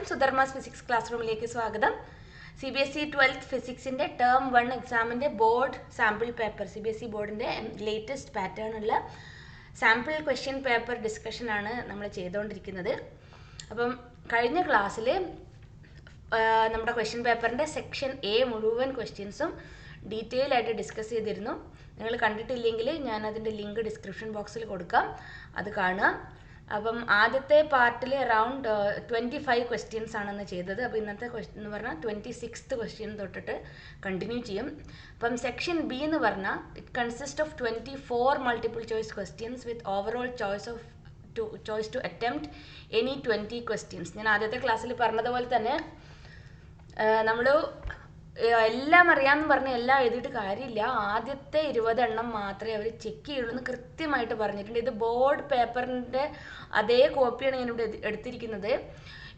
എല്ലാവർക്കും സുധർമാസ് physics class റൂമിലേക്ക് സ്വാഗതം. CBSE 12th ഫിസിക്സിൻ്റെ ടേം 1 എക്സാമിൻ്റെ ബോർഡ് സാമ്പിൾ പേപ്പർ CBSE ബോർഡിൻ്റെ ലേറ്റസ്റ്റ് പാറ്റേൺ ഉള്ള സാമ്പിൾ ക്വസ്റ്റ്യൻ പേപ്പർ ഡിസ്കഷനാണ് നമ്മൾ ചെയ്തുകൊണ്ടിരിക്കുന്നത്. അപ്പം കഴിഞ്ഞ ക്ലാസ്സിൽ നമ്മുടെ ക്വസ്റ്റ്യൻ പേപ്പറിൻ്റെ സെക്ഷൻ A മുഴുവൻ ക്വസ്റ്റ്യൻസും ഡീറ്റെയിൽ ആയിട്ട് ഡിസ്കസ് ചെയ്തിരുന്നു. നിങ്ങൾ കണ്ടിട്ടില്ലെങ്കിൽ ഞാൻ അതിൻ്റെ ലിങ്ക് ഡിസ്ക്രിപ്ഷൻ ബോക്സിൽ കൊടുക്കാം, അത് കാണുക. അപ്പം ആദ്യത്തെ പാർട്ടിൽ അറൗണ്ട് 25 ക്വസ്റ്റ്യൻസ് ആണെന്ന് ചെയ്തത്. അപ്പോൾ ഇന്നത്തെ ക്വസ്റ്റ്യൻ എന്ന് പറഞ്ഞാൽ 26th ക്വസ്റ്റ്യൻ തൊട്ടിട്ട് കണ്ടിന്യൂ ചെയ്യും. അപ്പം സെക്ഷൻ B എന്ന് പറഞ്ഞാൽ it consist of 24 multiple choice questions with overall choice to attempt any 20 questions. ഞാൻ ആദ്യത്തെ ക്ലാസ്സിൽ പറഞ്ഞതുപോലെ തന്നെ നമ്മൾ എല്ലാം അറിയാമെന്ന് പറഞ്ഞ് എല്ലാം എഴുതിയിട്ട് കാര്യമില്ല. ആദ്യത്തെ 20 എണ്ണം മാത്രമേ അവർ ചെക്ക് ചെയ്യുള്ളൂ എന്ന് കൃത്യമായിട്ട് പറഞ്ഞിട്ടുണ്ട്. ഇത് ബോർഡ് പേപ്പറിൻ്റെ അതേ കോപ്പിയാണ് ഞാനിവിടെ എടുത്തിരിക്കുന്നത്.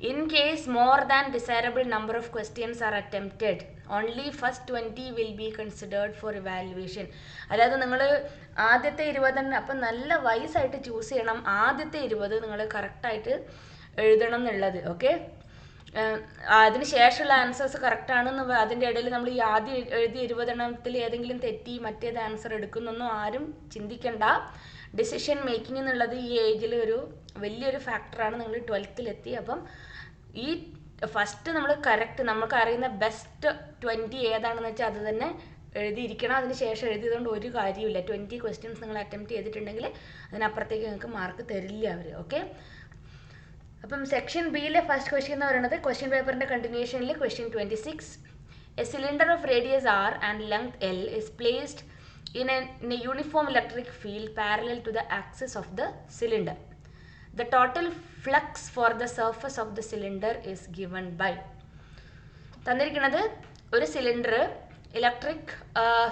In case more than desirable number of questions are attempted only first 20 will be considered four evaluation. അതായത് നിങ്ങൾ ആദ്യത്തെ 20 എണ്ണം അപ്പം നല്ല വൈസായിട്ട് ചൂസ് ചെയ്യണം. ആദ്യത്തെ 20 നിങ്ങൾ കറക്റ്റായിട്ട് എഴുതണം എന്നുള്ളത്. ഓക്കെ, അതിന് ശേഷമുള്ള ആൻസേഴ്സ് കറക്റ്റാണെന്ന് അതിൻ്റെ ഇടയിൽ നമ്മൾ ഈ ആദ്യം എഴുതിയ 20 എണ്ണത്തിൽ ഏതെങ്കിലും തെറ്റി മറ്റേത് ആൻസർ എടുക്കുന്നൊന്നും ആരും ചിന്തിക്കണ്ട. ഡിസിഷൻ മേക്കിംഗ് എന്നുള്ളത് ഈ ഏജിൽ ഒരു വലിയൊരു ഫാക്ടറാണ്. നിങ്ങൾ 12th എത്തി. അപ്പം ഈ ഫസ്റ്റ് നമ്മൾ കറക്റ്റ് നമുക്ക് അറിയുന്ന ബെസ്റ്റ് 20 ഏതാണെന്ന് വെച്ചാൽ അത് തന്നെ എഴുതിയിരിക്കണം. അതിന് ശേഷം എഴുതിയതുകൊണ്ട് ഒരു കാര്യമില്ല. 20 ക്വസ്റ്റ്യൻസ് നിങ്ങൾ അറ്റംപ്റ്റ് ചെയ്തിട്ടുണ്ടെങ്കിൽ അതിനപ്പുറത്തേക്ക് നിങ്ങൾക്ക് മാർക്ക് തരില്ല അവർ. ഓക്കെ, അപ്പം സെക്ഷൻ ബിയിലെ ഫസ്റ്റ് ക്വസ്റ്റ്യൻ എന്ന് പറയുന്നത് ക്വസ്റ്റ്യൻ പേപ്പറിൻ്റെ കണ്ടിന്യൂഷനിൽ question 26. A cylinder of radius R and length L is placed in a uniform electric field parallel to the axis of the cylinder. The total flux for the surface of the cylinder is given by. തന്നിരിക്കുന്നത് ഒരു cylinder electric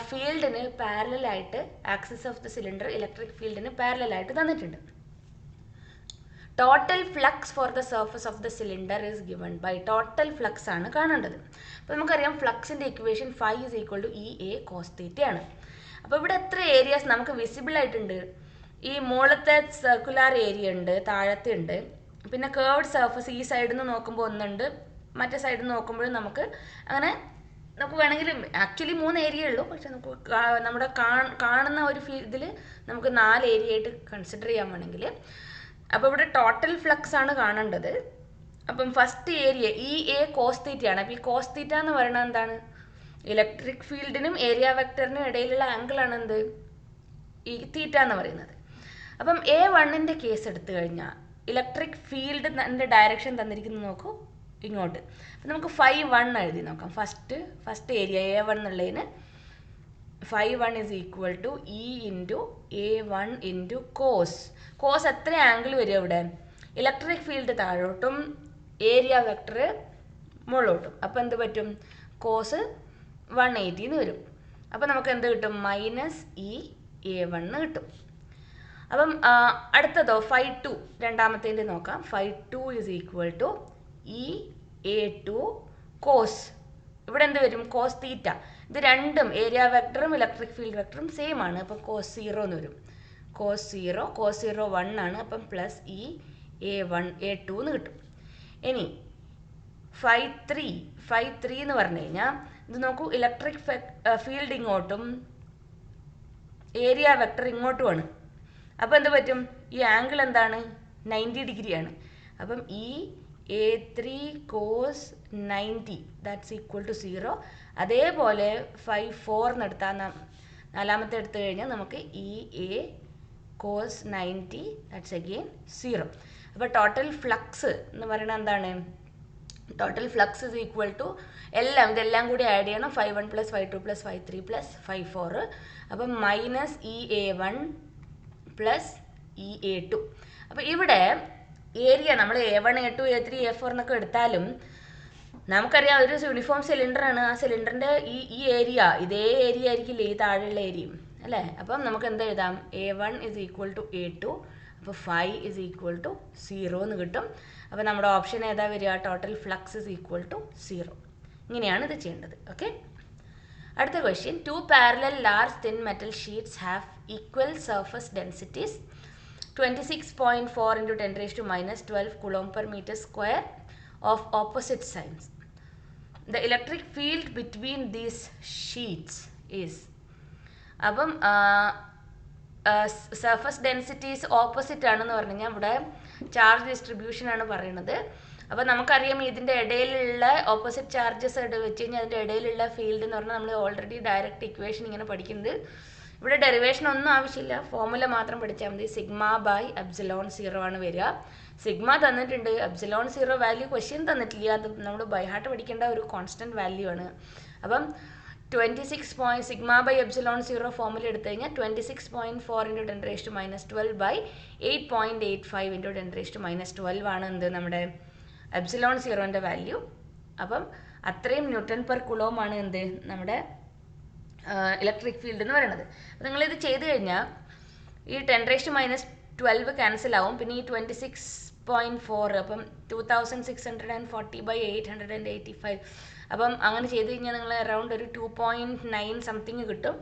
ഫീൽഡിന് പാരലായിട്ട് axis of the cylinder electric ഫീൽഡിന് പാരലായിട്ട് തന്നിട്ടുണ്ട്. Total flux for the surface of the cylinder is given by. Total flux ആണ് കാണേണ്ടത്. അപ്പോൾ നമുക്കറിയാം ഫ്ലക്സിൻ്റെ equation φ is equal to EA cos തീറ്റയാണ്. അപ്പോൾ ഇവിടെ എത്ര ഏരിയാസ് നമുക്ക് വിസിബിൾ ആയിട്ടുണ്ട്? ഈ മുകളിലത്തെ സർക്കുലാർ ഏരിയ ഉണ്ട്, താഴത്തെ ഉണ്ട്, പിന്നെ കേർവ്ഡ് സർഫസ് ഈ സൈഡിൽ നിന്ന് നോക്കുമ്പോൾ ഒന്നുണ്ട്, മറ്റേ സൈഡിൽ നിന്ന് നോക്കുമ്പോഴും നമുക്ക് അങ്ങനെ നമുക്ക് വേണമെങ്കിൽ ആക്ച്വലി 3 ഏരിയ ഉള്ളൂ. പക്ഷെ നമുക്ക് നമ്മുടെ കാണുന്ന ഒരു ഇതിൽ നമുക്ക് 4 ഏരിയ ആയിട്ട് കൺസിഡർ ചെയ്യാൻ വേണമെങ്കിൽ. അപ്പോൾ ഇവിടെ ടോട്ടൽ ഫ്ലക്സ് ആണ് കാണേണ്ടത്. അപ്പം ഫസ്റ്റ് ഏരിയ EA കോസ് തീറ്റയാണ്. അപ്പോൾ ഈ കോസ് തീറ്റ എന്ന് പറയുന്നത് എന്താണ്? ഇലക്ട്രിക് ഫീൽഡിനും ഏരിയ വെക്ടറിനും ഇടയിലുള്ള ആംഗിളാണ് എന്ത്? ഈ തീറ്റ എന്ന് പറയുന്നത്. അപ്പം A1ൻ്റെ കേസ് എടുത്തു കഴിഞ്ഞാൽ ഇലക്ട്രിക് ഫീൽഡിൻ്റെ ഡയറക്ഷൻ തന്നിരിക്കുന്നത് നോക്കൂ, ഇങ്ങോട്ട്. അപ്പം നമുക്ക് φ1 എഴുതി നോക്കാം. ഫസ്റ്റ് ഏരിയ A1 എന്നുള്ളതിന് φ1 is equal to E into A1 into cos. Cos എത്ര ആംഗിൾ വരും ഇവിടെ? ഇലക്ട്രിക് ഫീൽഡ് താഴോട്ടും ഏരിയ വെക്ടർ മുകളിലോട്ടും. അപ്പോൾ എന്ത് പറ്റും? കോസ് 180 എന്ന് വരും. അപ്പോൾ നമുക്ക് എന്ത് കിട്ടും? -EA1 കിട്ടും. അപ്പം അടുത്തതോ φ2 രണ്ടാമത്തേൻ്റെ നോക്കാം. φ2 is equal to EA2 cos. ഇവിടെ എന്ത് വരും? Cos theta. ഇത് രണ്ടും ഏരിയ വെക്ടറും ഇലക്ട്രിക് ഫീൽഡ് വെക്ടറും സെയിം ആണ്. അപ്പം കോസ് 0 എന്ന് വരും. കോസ് 0 1 ആണ്. അപ്പം പ്ലസ് A2 എന്ന് കിട്ടും. ഇനി φ3 എന്ന് പറഞ്ഞു കഴിഞ്ഞാൽ ഇത് നോക്കൂ, ഇലക്ട്രിക് ഫീൽഡ് ഇങ്ങോട്ടും ഏരിയ വെക്ടർ ഇങ്ങോട്ടുമാണ്. അപ്പോൾ എന്ത് പറ്റും? ഈ ആംഗിൾ എന്താണ്? 90 ഡിഗ്രിയാണ്. അപ്പം A3 cos 90 that's equal to 0. അതേപോലെ φ4 എന്നെടുത്താൽ നാലാമത്തെ എടുത്തു കഴിഞ്ഞാൽ നമുക്ക് EA കോസ് 90 ദാറ്റ്സ് അഗെയിൻ 0. അപ്പോൾ ടോട്ടൽ ഫ്ലക്സ് എന്ന് പറയുന്നത് എന്താണ്? Total flux is equal to ഇതെല്ലാം കൂടി ആഡ് ചെയ്യണം. φ1 + φ2 + φ3 + φ4. അപ്പം -EA1 + EA2. അപ്പോൾ ഇവിടെ ഏരിയ നമ്മൾ A1 A2 A3 A4 എന്നൊക്കെ എടുത്താലും നമുക്കറിയാം ഒരു യൂണിഫോം സിലിണ്ടറാണ്. ആ സിലിണ്ടറിൻ്റെ ഈ ഏരിയ ഇതേ ഏരിയ ആയിരിക്കില്ലേ ഈ താഴെയുള്ള ഏരിയയും, അല്ലേ? അപ്പം നമുക്ക് എന്ത് എഴുതാം? A1 is equal to A2. അപ്പോൾ φ is equal to 0 എന്ന് കിട്ടും. അപ്പോൾ നമ്മുടെ ഓപ്ഷൻ ഏതാ വരിക? Total flux is equal to 0. ഇങ്ങനെയാണ് ഇത് ചെയ്യേണ്ടത്. ഓക്കെ, അടുത്ത question. 2 parallel large thin metal sheets have equal surface densities 26.4 into 10⁻⁻12 coulomb per meter square of opposite signs. The electric field between these sheets is. അപ്പം surface densities opposite ആണെന്ന് പറഞ്ഞു കഴിഞ്ഞാൽ ഇവിടെ charge distribution ആണ് പറയുന്നത്. അപ്പോൾ നമുക്കറിയാം ഇതിൻ്റെ ഇടയിലുള്ള ഓപ്പോസിറ്റ് ചാർജസ് വെച്ച് കഴിഞ്ഞാൽ അതിൻ്റെ ഇടയിലുള്ള ഫീൽഡ് എന്ന് പറഞ്ഞാൽ നമ്മൾ ഓൾറെഡി ഡയറക്റ്റ് ഇക്വേഷൻ ഇങ്ങനെ പഠിക്കുന്നത്. ഇവിടെ ഡെറിവേഷൻ ഒന്നും ആവശ്യമില്ല, ഫോർമുല മാത്രം പഠിച്ചാൽ മതി. സിഗ്മ ബൈ എപ്സിലോൺ 0 ആണ് വരിക. സിഗ്മ തന്നിട്ടുണ്ട്, എപ്സിലോൺ 0 വാല്യൂ ക്വസ്റ്റ്യൻ തന്നിട്ടില്ല, അത് നമ്മൾ ബൈ ഹാർട്ട് പഠിക്കേണ്ട ഒരു കോൺസ്റ്റൻറ്റ് വാല്യൂ ആണ്. അപ്പം 26 സിഗ്മ ബൈ എപ്സിലോൺ 0 ഫോർമുല എടുത്തു കഴിഞ്ഞാൽ 26.4 × 10⁻12 ബൈ 8.85 × 10⁻12 ആണ് എന്ത് നമ്മുടെ എപ്സിലോൺ 0ൻ്റെ വാല്യൂ. അപ്പം അത്രയും ന്യൂട്ടൺ പെർ കുളോം ആണ് എന്ത് നമ്മുടെ ഇലക്ട്രിക് ഫീൽഡ് എന്ന് പറയുന്നത്. അപ്പോൾ നിങ്ങളിത് ചെയ്ത് കഴിഞ്ഞാൽ ഈ 10⁻12 ക്യാൻസൽ ആവും, പിന്നെ ഈ 26.4 അപ്പം 2640/885. അപ്പം അങ്ങനെ ചെയ്ത് കഴിഞ്ഞാൽ നിങ്ങൾ അറൗണ്ട് ഒരു 2.9 സംതിങ് കിട്ടും.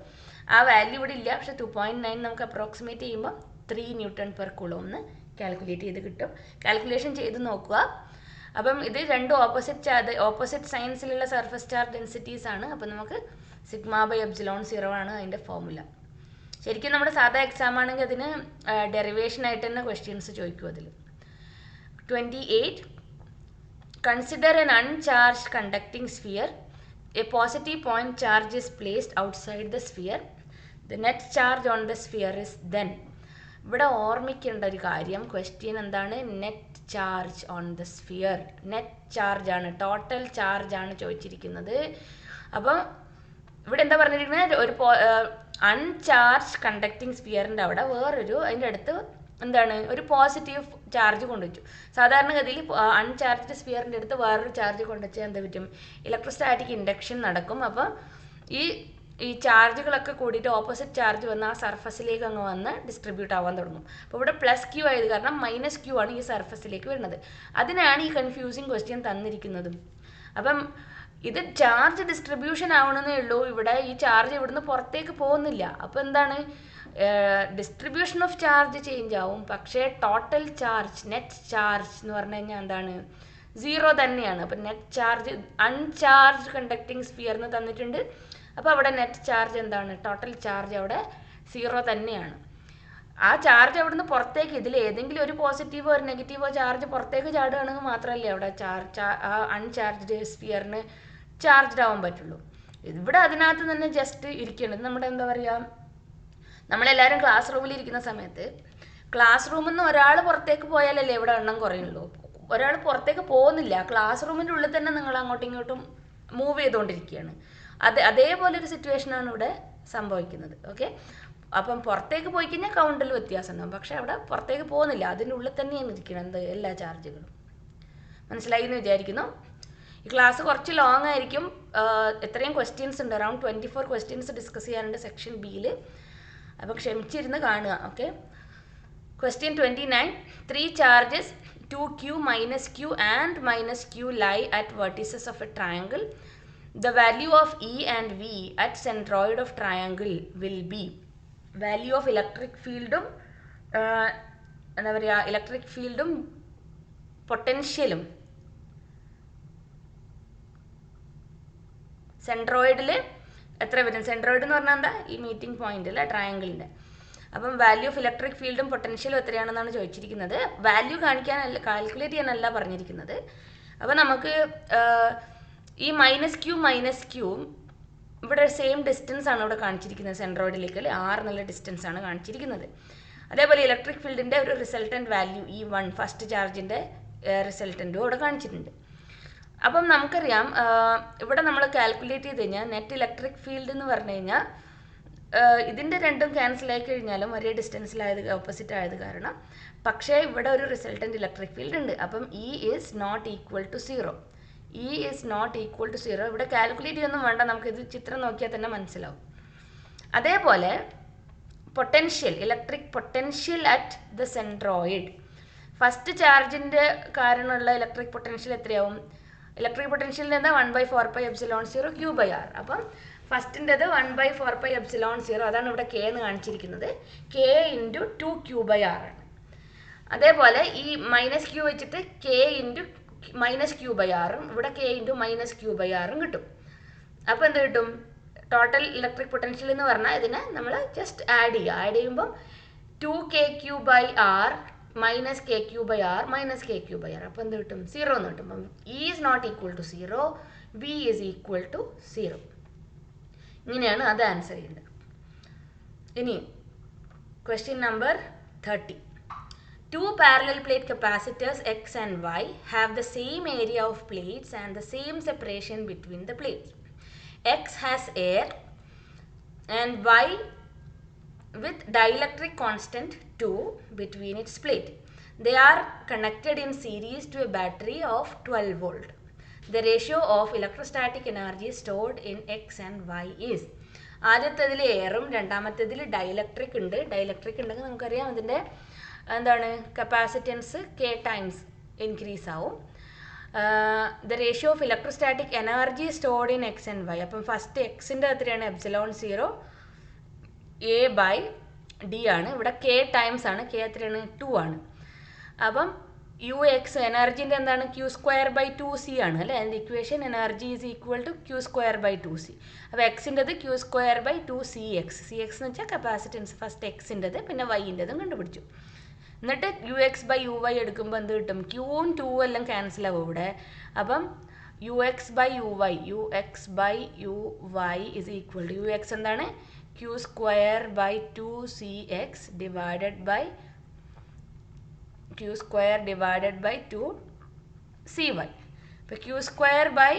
ആ വാല്യൂ ഇവിടെ ഇല്ല, പക്ഷേ 2.9 നമുക്ക് അപ്രോക്സിമേറ്റ് ചെയ്യുമ്പോൾ 3 ന്യൂട്ടൺ പെർ കുളോം എന്ന് കാൽക്കുലേറ്റ് ചെയ്ത് കിട്ടും. കാൽക്കുലേഷൻ ചെയ്ത് നോക്കുക. അപ്പം ഇത് രണ്ടും ഓപ്പോസിറ്റ് സൈൻസിലുള്ള സർഫസ് ചാർജ് ഡെൻസിറ്റീസ് ആണ്. അപ്പം നമുക്ക് സിഗ്മ ബൈ എപ്സിലോൺ 0 ആണ് അതിൻ്റെ ഫോർമുല. ശരിക്കും നമ്മുടെ സാധാ എക്സാം ആണെങ്കിൽ അതിന് ഡെറിവേഷൻ ആയിട്ട് തന്നെ ക്വസ്റ്റ്യൻസ് ചോദിക്കും. അതിൽ 28 consider an uncharged conducting sphere. A positive point charge is placed outside the sphere. The net charge on the sphere is then. ഇവിടെ ഓർമ്മിക്കേണ്ട ഒരു കാര്യം, ക്വസ്റ്റ്യൻ എന്താണ്? Net charge on the sphere. Net charge ആണ്, total charge ആണ് ചോദിച്ചിരിക്കുന്നത്. അപ്പം ഇവിടെ എന്താ പറഞ്ഞിരിക്കുന്നത്? ഒരു അൺചാർജ് കണ്ടക്ടിങ് സ്ഫിയറിൻ്റെ അവിടെ വേറൊരു അതിൻ്റെ അടുത്ത് എന്താണ് ഒരു പോസിറ്റീവ് ചാർജ് കൊണ്ടുവച്ചു. സാധാരണഗതിയിൽ അൺചാർജ്ഡ് സ്ഫിയറിൻ്റെ അടുത്ത് വേറൊരു ചാർജ് കൊണ്ടുവച്ചാൽ എന്താ പറ്റും? ഇലക്ട്രോസ്റ്റാറ്റിക് ഇൻഡക്ഷൻ നടക്കും. അപ്പോൾ ഈ ചാർജുകളൊക്കെ കൂടിയിട്ട് ഓപ്പോസിറ്റ് ചാർജ് വന്ന് ആ സർഫസിലേക്ക് അങ്ങ് വന്ന് ഡിസ്ട്രിബ്യൂട്ട് ആവാൻ തുടങ്ങും. അപ്പോൾ ഇവിടെ +Q ആയത് കാരണം -Q ആണ് ഈ സർഫസിലേക്ക് വരുന്നത്. അതിനാണ് ഈ കൺഫ്യൂസിങ് ക്വസ്റ്റ്യൻ തന്നിരിക്കുന്നതും. അപ്പം ഇത് ചാർജ് ഡിസ്ട്രിബ്യൂഷൻ ആവണമെന്നേ ഉള്ളൂ. ഇവിടെ ഈ ചാർജ് ഇവിടുന്ന് പുറത്തേക്ക് പോകുന്നില്ല. അപ്പോൾ എന്താണ്? ഡിസ്ട്രിബ്യൂഷൻ ഓഫ് ചാർജ് ചേഞ്ച് ആവും, പക്ഷേ ടോട്ടൽ ചാർജ് നെറ്റ് ചാർജ് എന്ന് പറഞ്ഞു കഴിഞ്ഞാൽ എന്താണ്? 0 തന്നെയാണ്. അപ്പം നെറ്റ് ചാർജ് അൺചാർജ് കണ്ടക്ടിങ് സ്ഫിയറിന് തന്നിട്ടുണ്ട്. അപ്പോൾ അവിടെ നെറ്റ് ചാർജ് എന്താണ്? ടോട്ടൽ ചാർജ് അവിടെ 0 തന്നെയാണ്. ആ ചാർജ് അവിടുന്ന് പുറത്തേക്ക് ഇതിൽ ഏതെങ്കിലും ഒരു പോസിറ്റീവോ ഒരു നെഗറ്റീവോ ചാർജ് പുറത്തേക്ക് ചാടുകയാണെങ്കിൽ മാത്രമല്ലേ അവിടെ ആ അൺചാർജ്ഡ് സ്ഫിയറിന് ചാർജ്ഡ് ആവാൻ പറ്റുള്ളൂ. ഇവിടെ അതിനകത്ത് തന്നെ ജസ്റ്റ് ഇരിക്കേണ്ടത് നമ്മുടെ എന്താ പറയുക, നമ്മളെല്ലാവരും ക്ലാസ് റൂമിൽ ഇരിക്കുന്ന സമയത്ത് ക്ലാസ് റൂമിൽ നിന്ന് ഒരാൾ പുറത്തേക്ക് പോയാലല്ലേ ഇവിടെ എണ്ണം കുറയുള്ളൂ. ഒരാൾ പുറത്തേക്ക് പോകുന്നില്ല, ക്ലാസ് റൂമിൻ്റെ ഉള്ളിൽ തന്നെ നിങ്ങൾ അങ്ങോട്ടും ഇങ്ങോട്ടും മൂവ് ചെയ്തുകൊണ്ടിരിക്കുകയാണ്. അതേപോലെ ഒരു സിറ്റുവേഷനാണ് ഇവിടെ സംഭവിക്കുന്നത്. ഓക്കെ, അപ്പം പുറത്തേക്ക് പോയി കഴിഞ്ഞാൽ കൗണ്ടിൽ വ്യത്യാസം ഉണ്ടാകും, പക്ഷേ അവിടെ പുറത്തേക്ക് പോകുന്നില്ല, അതിൻ്റെ ഉള്ളിൽ തന്നെയാണ് ഇരിക്കുന്നത് എല്ലാ ചാർജുകളും. മനസ്സിലായി എന്ന് വിചാരിക്കുന്നു. ഈ ക്ലാസ് കുറച്ച് ലോങ് ആയിരിക്കും. എത്രയും ക്വസ്റ്റ്യൻസ് ഉണ്ട്, അറൗണ്ട് 24 ക്വസ്റ്റ്യൻസ് ഡിസ്കസ് ചെയ്യാനുണ്ട് സെക്ഷൻ ബിയിൽ. അപ്പോൾ ക്ഷമിച്ചിരുന്ന് കാണുക. Okay, question 29. 3 charges 2q, -q and -q lie at vertices of a triangle. The value of E and V at centroid of triangle will be. Value of electric ഫീൽഡും എന്താ പറയുക, electric ഫീൽഡും പൊട്ടൻഷ്യലും സെൻട്രോയിഡിൽ എത്ര വരും? സെൻട്രോയിഡ് എന്ന് പറഞ്ഞാൽ എന്താ? ഈ മീറ്റിംഗ് പോയിന്റ് അല്ലേ ട്രയാങ്കിളിൻ്റെ. അപ്പം വാല്യൂ ഓഫ് ഇലക്ട്രിക് ഫീൽഡും പൊട്ടൻഷ്യലും എത്രയാണെന്നാണ് ചോദിച്ചിരിക്കുന്നത്. വാല്യൂ കാണിക്കാനല്ല, കാൽക്കുലേറ്റ് ചെയ്യാനല്ല പറഞ്ഞിരിക്കുന്നത്. അപ്പോൾ നമുക്ക് ഈ -q ഇവിടെ സെയിം ഡിസ്റ്റൻസ് ആണ് ഇവിടെ കാണിച്ചിരിക്കുന്നത് സെൻട്രോയിഡിലേക്ക്, അല്ലേ? r എന്നുള്ള ഡിസ്റ്റൻസ് ആണ് കാണിച്ചിരിക്കുന്നത്. അതേപോലെ ഇലക്ട്രിക് ഫീൽഡിൻ്റെ ഒരു റിസൾട്ടൻറ്റ് വാല്യൂ E1 ഫസ്റ്റ് ചാർജിൻ്റെ റിസൾട്ടൻറ്റും ഇവിടെ കാണിച്ചിട്ടുണ്ട്. അപ്പം നമുക്കറിയാം ഇവിടെ നമ്മൾ കാൽക്കുലേറ്റ് ചെയ്ത് കഴിഞ്ഞാൽ നെറ്റ് ഇലക്ട്രിക് ഫീൽഡ് എന്ന് പറഞ്ഞു കഴിഞ്ഞാൽ ഇതിൻ്റെ രണ്ടും ക്യാൻസൽ ആയി കഴിഞ്ഞാലും ഒരേ ഡിസ്റ്റൻസിലായത് ഓപ്പോസിറ്റ് ആയത് കാരണം, പക്ഷേ ഇവിടെ ഒരു റിസൾട്ടൻറ്റ് ഇലക്ട്രിക് ഫീൽഡ് ഉണ്ട്. അപ്പം E is not equal to 0. E is not equal to 0. ഇവിടെ കാൽക്കുലേറ്റ് ചെയ്യൊന്നും വേണ്ട, നമുക്കിത് ചിത്രം നോക്കിയാൽ തന്നെ മനസ്സിലാവും. അതേപോലെ potential, electric potential at the centroid, first ചാർജിൻ്റെ കാരണമുള്ള ഇലക്ട്രിക് പൊട്ടൻഷ്യൽ എത്രയാവും? ഇലക്ട്രിക് പൊട്ടൻഷ്യലിൻ്റെ എന്താ? 1/4πε0 Q/R. അപ്പം ഫസ്റ്റിൻ്റെത് 1/4πε0, അതാണ് ഇവിടെ K എന്ന് കാണിച്ചിരിക്കുന്നത്. K × 2Q/R ആണ്. അതേപോലെ ഈ -Q വെച്ചിട്ട് K × മൈനസ് ക്യൂ ബൈ ആറും ഇവിടെ K into minus Q by ആറും കിട്ടും. അപ്പോൾ എന്ത് കിട്ടും? ടോട്ടൽ ഇലക്ട്രിക് പൊട്ടൻഷ്യൽ എന്ന് പറഞ്ഞാൽ ഇതിനെ നമ്മൾ ജസ്റ്റ് ആഡ് ചെയ്യുമ്പോൾ 2kq by R minus K Q by R minus K Q by R. അപ്പോൾ എന്ത് കിട്ടും? 0 എന്ന് കിട്ടും. അപ്പം E is not equal to 0, V is equal to 0. ഇങ്ങനെയാണ് അത് ആൻസർ ചെയ്യേണ്ടത്. ഇനി question number 30. Two parallel plate capacitors X and Y have the same area of plates and the same separation between the plates. X has air and Y with dielectric constant 2 between its plate. They are connected in series to a battery of 12 volt. The ratio of electrostatic energy stored in X and Y is. ആദ്യത്തേതിൽ എയറും രണ്ടാമത്തേതിൽ dielectric ഉണ്ട്. Dielectric ഉണ്ടെങ്കിൽ നമുക്കറിയാം അതിൻ്റെ എന്താണ് capacitance K times increase ആവും. The ratio of electrostatic energy stored in X and Y. അപ്പം first എക്സിൻ്റെ എത്രയാണ്? എപ്സിലോൺ 0 എ ബൈ ഡി ആണ്. ഇവിടെ കെ ടൈംസ് ആണ്. കെ എത്രയാണ്? 2 ആണ്. അപ്പം യു എക്സ് എനർജിൻ്റെ എന്താണ്? ക്യൂ സ്ക്വയർ ബൈ 2c ആണ് അല്ലേ? അതിൻ്റെ equation energy is equal to Q square by 2c. അപ്പോൾ എക്സിൻ്റെത് Q square by 2cx. cx എന്ന് വെച്ചാൽ കപ്പാസിറ്റൻസ് ഫസ്റ്റ് എക്സിൻ്റെത് പിന്നെ വൈൻ്റെതും കണ്ടുപിടിച്ചു. എന്നിട്ട് U X by U Y എടുക്കുമ്പോൾ എന്ത് കിട്ടും? ക്യൂവും 2 എല്ലാം ക്യാൻസൽ ആവും ഇവിടെ. അപ്പം U X by U Y is equal to U X എന്താണ്? Q square by 2cx divided by q square divided by 2cy. അപ്പോൾ q square by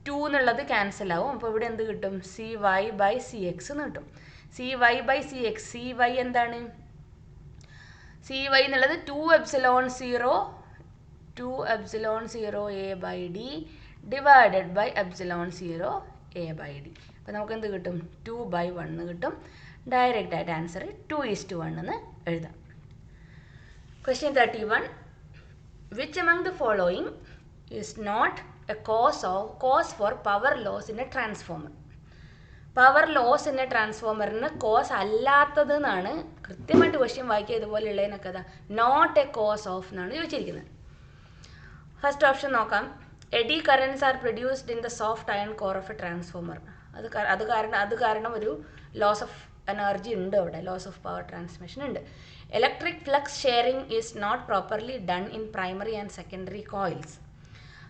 2 എന്നുള്ളത് ക്യാൻസൽ ആവും. അപ്പോൾ ഇവിടെ എന്ത് കിട്ടും? cy by cx എന്ന് കിട്ടും. cy by cx. cy എന്താണ്? cy എന്നുള്ളത് 2 epsilon 0 a by d divided by epsilon 0 a by d. അപ്പോൾ നമുക്ക് എന്ത് കിട്ടും? 2 by 1 എന്ന് കിട്ടും. ഡയറക്റ്റ് ആയിട്ട് ആൻസർ 2:1 എന്ന് എഴുതാം. Question 31. Which among the following is not a cause for power loss in a transformer? Power loss in a ട്രാൻസ്ഫോമറിന് കോസ് അല്ലാത്തത് എന്നാണ് കൃത്യമായിട്ട് ക്വസ്റ്റ്യൻ വായിക്കുക. ഇതുപോലെയുള്ളതിനൊക്കെ അതാ നോട്ട് എ കോസ് ഓഫ് എന്നാണ് ചോദിച്ചിരിക്കുന്നത്. ഫസ്റ്റ് ഓപ്ഷൻ നോക്കാം. Eddy currents are produced in the soft iron core of a transformer. അത് കാരണം ഒരു ലോസ് ഓഫ് എനർജി ഉണ്ട് അവിടെ, ലോസ് ഓഫ് പവർ ട്രാൻസ്മിഷൻ ഉണ്ട്. Electric flux sharing is not properly done in primary and secondary coils.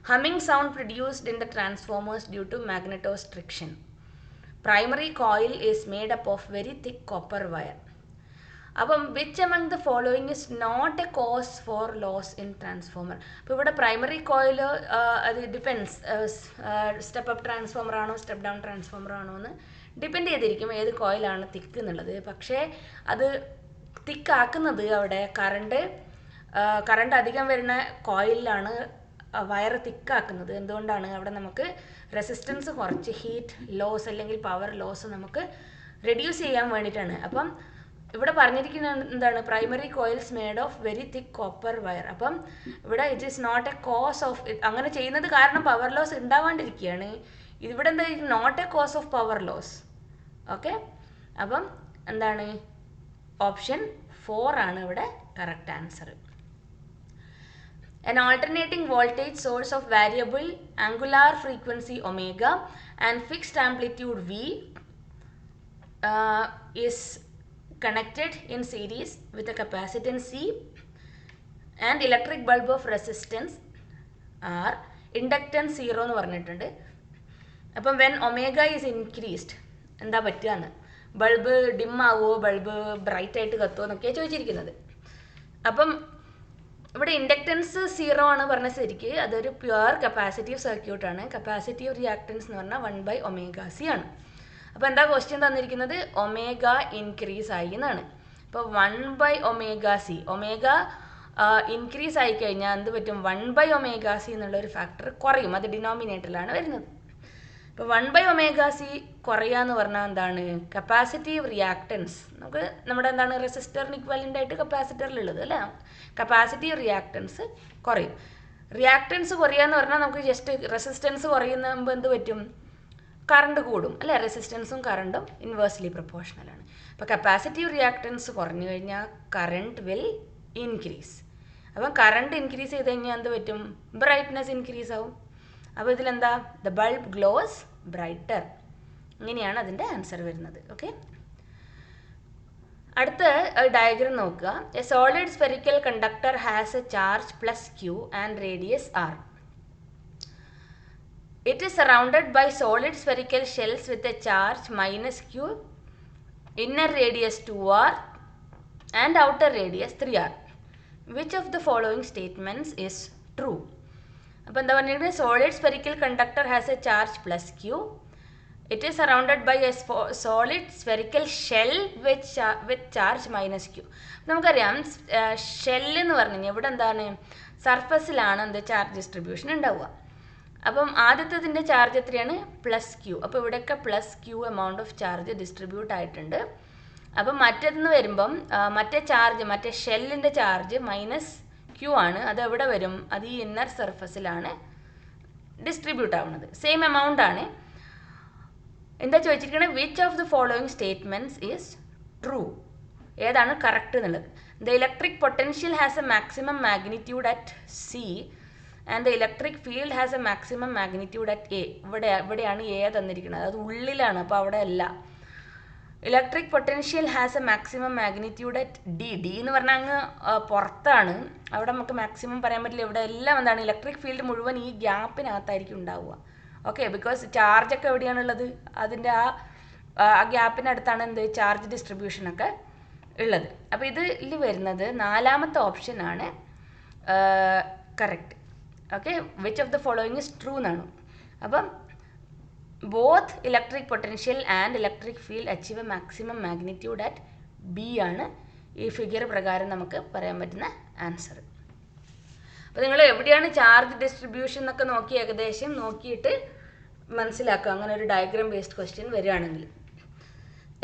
Humming sound produced in the transformers due to magnetostriction. Primary coil is made up of very thick copper wire. അപ്പം which among the following is not a cause for loss in transformer? അപ്പോൾ ഇവിടെ primary coil അത് depends step up transformer ആണോ step down transformer ആണോ എന്ന് depend ചെയ്തിരിക്കും ഏത് കോയിലാണ് തിക്ക് എന്നുള്ളത്. പക്ഷേ അത് തിക്കാക്കുന്നത് അവിടെ കറണ്ട് അധികം വരുന്ന കോയിലാണ് വയർ തിക്കാക്കുന്നത്. എന്തുകൊണ്ടാണ്? അവിടെ നമുക്ക് റെസിസ്റ്റൻസ് കുറച്ച് ഹീറ്റ് ലോസ് അല്ലെങ്കിൽ പവർ ലോസ് നമുക്ക് റെഡ്യൂസ് ചെയ്യാൻ വേണ്ടിയിട്ടാണ്. അപ്പം ഇവിടെ പറഞ്ഞിരിക്കുന്നത് എന്താണ്? Primary coils made of very thick copper wire. അപ്പം ഇവിടെ it is not a cause of, അങ്ങനെ ചെയ്യുന്നത് കാരണം പവർ ലോസ് ഉണ്ടാവാണ്ടിരിക്കുകയാണ്. ഇവിടെ എന്താ? Not a cause of power loss. Okay, അപ്പം എന്താണ്? ഓപ്ഷൻ 4 ആണ് ഇവിടെ correct answer. An alternating voltage source of variable angular frequency omega and fixed amplitude v is connected in series with a capacitance C and electric bulb of resistance R, inductance 0 എന്ന് പറഞ്ഞിട്ടുണ്ട്. അപ്പം when omega is increased എന്താ പറ്റുകയെന്ന്, bulb dim ആവുമോ, bulb bright ആയിട്ട് കത്തുമോ എന്നൊക്കെയാണ് ചോദിച്ചിരിക്കുന്നത്. അപ്പം ഇവിടെ ഇൻഡക്റ്റൻസ് 0 ആണ് പറഞ്ഞ ശരിക്ക് അതൊരു പ്യുവർ കപ്പാസിറ്റീവ് സർക്യൂട്ടാണ്. കപ്പാസിറ്റീവ് റിയാക്ടൻസ് എന്ന് പറഞ്ഞാൽ 1/ωc ആണ്. അപ്പോൾ എന്താ ക്വസ്റ്റ്യൻ തന്നിരിക്കുന്നത്? ഒമേഗ ഇൻക്രീസ് ആയി എന്നാണ്. അപ്പോൾ 1/ωc ഒമേഗ ഇൻക്രീസ് ആയി കഴിഞ്ഞാൽ എന്ത് പറ്റും? 1/ωc എന്നുള്ളൊരു ഫാക്ടർ കുറയും. അത് ഡിനോമിനേറ്ററിലാണ് വരുന്നത്. ഇപ്പോൾ 1/ωc കുറയുക എന്ന് പറഞ്ഞാൽ എന്താണ്? കപ്പാസിറ്റീവ് റിയാക്ടൻസ് നമുക്ക് നമ്മുടെ എന്താണ് റെസിസ്റ്ററിന് ഇക്വലൻ്റ് ആയിട്ട് കപ്പാസിറ്ററിലുള്ളത് അല്ലേ? കപ്പാസിറ്റീവ് റിയാക്ടൻസ് കുറയും. റിയാക്ടൻസ് കുറയുക എന്ന് പറഞ്ഞാൽ നമുക്ക് ജസ്റ്റ് റെസിസ്റ്റൻസ് കുറയുമ്പോൾ എന്ത് പറ്റും? കറണ്ട് കൂടും അല്ലേ? റെസിസ്റ്റൻസും കറണ്ടും ഇൻവേഴ്സ്ലി പ്രൊപ്പോർഷണലാണ്. അപ്പോൾ കപ്പാസിറ്റീവ് റിയാക്ടൻസ് കുറഞ്ഞു കഴിഞ്ഞാൽ കറണ്ട് വിൽ ഇൻക്രീസ്. അപ്പം കറണ്ട് ഇൻക്രീസ് ചെയ്ത് കഴിഞ്ഞാൽ എന്ത് പറ്റും? ബ്രൈറ്റ്നെസ് ഇൻക്രീസ് ആവും. അപ്പോൾ ഇതിലെന്താ? The bulb glows brighter. ഇങ്ങനെയാണ് അതിൻ്റെ ആൻസർ വരുന്നത്. ഓക്കെ, അടുത്ത ഡയഗ്രം നോക്കുക. A solid spherical conductor has a charge plus Q and radius R. It is surrounded by solid spherical shells with a charge minus q, inner radius 2r and outer radius 3r. Which of the following statements is true? അപ്പോൾ എന്താ പറഞ്ഞിരിക്കുന്നത്? Solid spherical conductor has a charge plus Q. It is surrounded by a solid spherical shell with charge minus Q. നമുക്കറിയാം shell എന്ന് പറഞ്ഞു കഴിഞ്ഞാൽ ഇവിടെ എന്താണ്? സർഫസിലാണ് എന്ത് ചാർജ് ഡിസ്ട്രിബ്യൂഷൻ ഉണ്ടാവുക. അപ്പം ആദ്യത്തേതിൻ്റെ ചാർജ് എത്രയാണ്? Plus Q. അപ്പോൾ ഇവിടെയൊക്കെ plus Q amount of charge distribute ആയിട്ടുണ്ട്. അപ്പം മറ്റേതെന്ന് വരുമ്പം മറ്റേ ചാർജ്, മറ്റേ ഷെല്ലിൻ്റെ ചാർജ് മൈനസ് ക്യൂ ആണ്. അത് എവിടെ വരും? അത് ഈ ഇന്നർ സർഫസിലാണ് ഡിസ്ട്രിബ്യൂട്ട് ആവുന്നത്. സെയിം എമൗണ്ട് ആണ്. എന്താ ചോദിച്ചിരിക്കുന്നത്? Which of the following statements is true? ഏതാണ് കറക്റ്റ് എന്നുള്ളത്. The electric potential has A maximum magnitude at C and the electric field has A maximum magnitude at A. ഇവിടെയാണ് A തന്നിരിക്കുന്നത്, അത് ഉള്ളിലാണ്, അപ്പോൾ അവിടെ അല്ല. Electric potential has A maximum magnitude at D. D എന്ന് പറഞ്ഞാൽ അങ്ങ് പുറത്താണ്, അവിടെ നമുക്ക് മാക്സിമം പറയാൻ പറ്റില്ല. ഇവിടെ എല്ലാം എന്താണ്? ഇലക്ട്രിക് ഫീൽഡ് മുഴുവൻ ഈ ഗ്യാപ്പിനകത്തായിരിക്കും ഉണ്ടാവുക. ഓക്കെ, ബിക്കോസ് ചാർജൊക്കെ എവിടെയാണുള്ളത്? അതിൻ്റെ ആ ഗ്യാപ്പിനടുത്താണ് എന്ത് ചാർജ് ഡിസ്ട്രിബ്യൂഷനൊക്കെ ഉള്ളത്. അപ്പോൾ ഇതിൽ വരുന്നത് നാലാമത്തെ ഓപ്ഷനാണ് correct. Okay, which of the following is true എന്നാണ്. അപ്പം both electric potential and electric field achieve A maximum magnitude at B ആണ് ഈ ഫിഗർ പ്രകാരം നമുക്ക് പറയാൻ പറ്റുന്ന ആൻസർ. അപ്പോൾ നിങ്ങൾ എവിടെയാണ് ചാർജ് ഡിസ്ട്രിബ്യൂഷൻ എന്നൊക്കെ നോക്കി ഏകദേശം നോക്കിയിട്ട് മനസ്സിലാക്കുക, അങ്ങനെ ഒരു ഡയഗ്രാം ബേസ്ഡ് ക്വസ്റ്റ്യൻ വരികയാണെങ്കിൽ.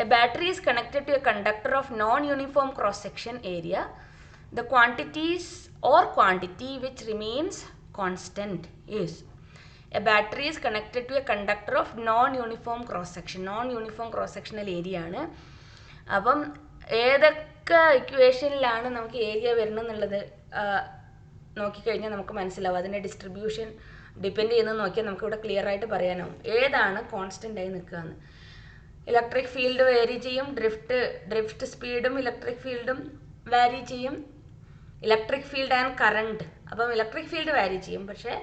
A battery is connected to a conductor of non uniform cross section area. The quantities or quantity which remains constant is. A battery is connected to a conductor of non-uniform cross section. Non-uniform cross sectional area ആണ്. അപ്പം ഏതൊക്കെ ഇക്വേഷനിലാണ് നമുക്ക് area വരണമെന്നുള്ളത് നോക്കിക്കഴിഞ്ഞാൽ നമുക്ക് മനസ്സിലാവും. അതിൻ്റെ distribution depend ചെയ്യുന്നത് നോക്കിയാൽ നമുക്കിവിടെ ക്ലിയർ ആയിട്ട് പറയാനാവും ഏതാണ് കോൺസ്റ്റൻ്റ് ആയി നിൽക്കുകയെന്ന്. ഇലക്ട്രിക് ഫീൽഡ് വേരി ചെയ്യും, ഡ്രിഫ്റ്റ് സ്പീഡും ഇലക്ട്രിക് ഫീൽഡും വാരി ചെയ്യും. Electric field and current. അപ്പം ഇലക്ട്രിക് ഫീൽഡ് വാരി ചെയ്യും, പക്ഷേ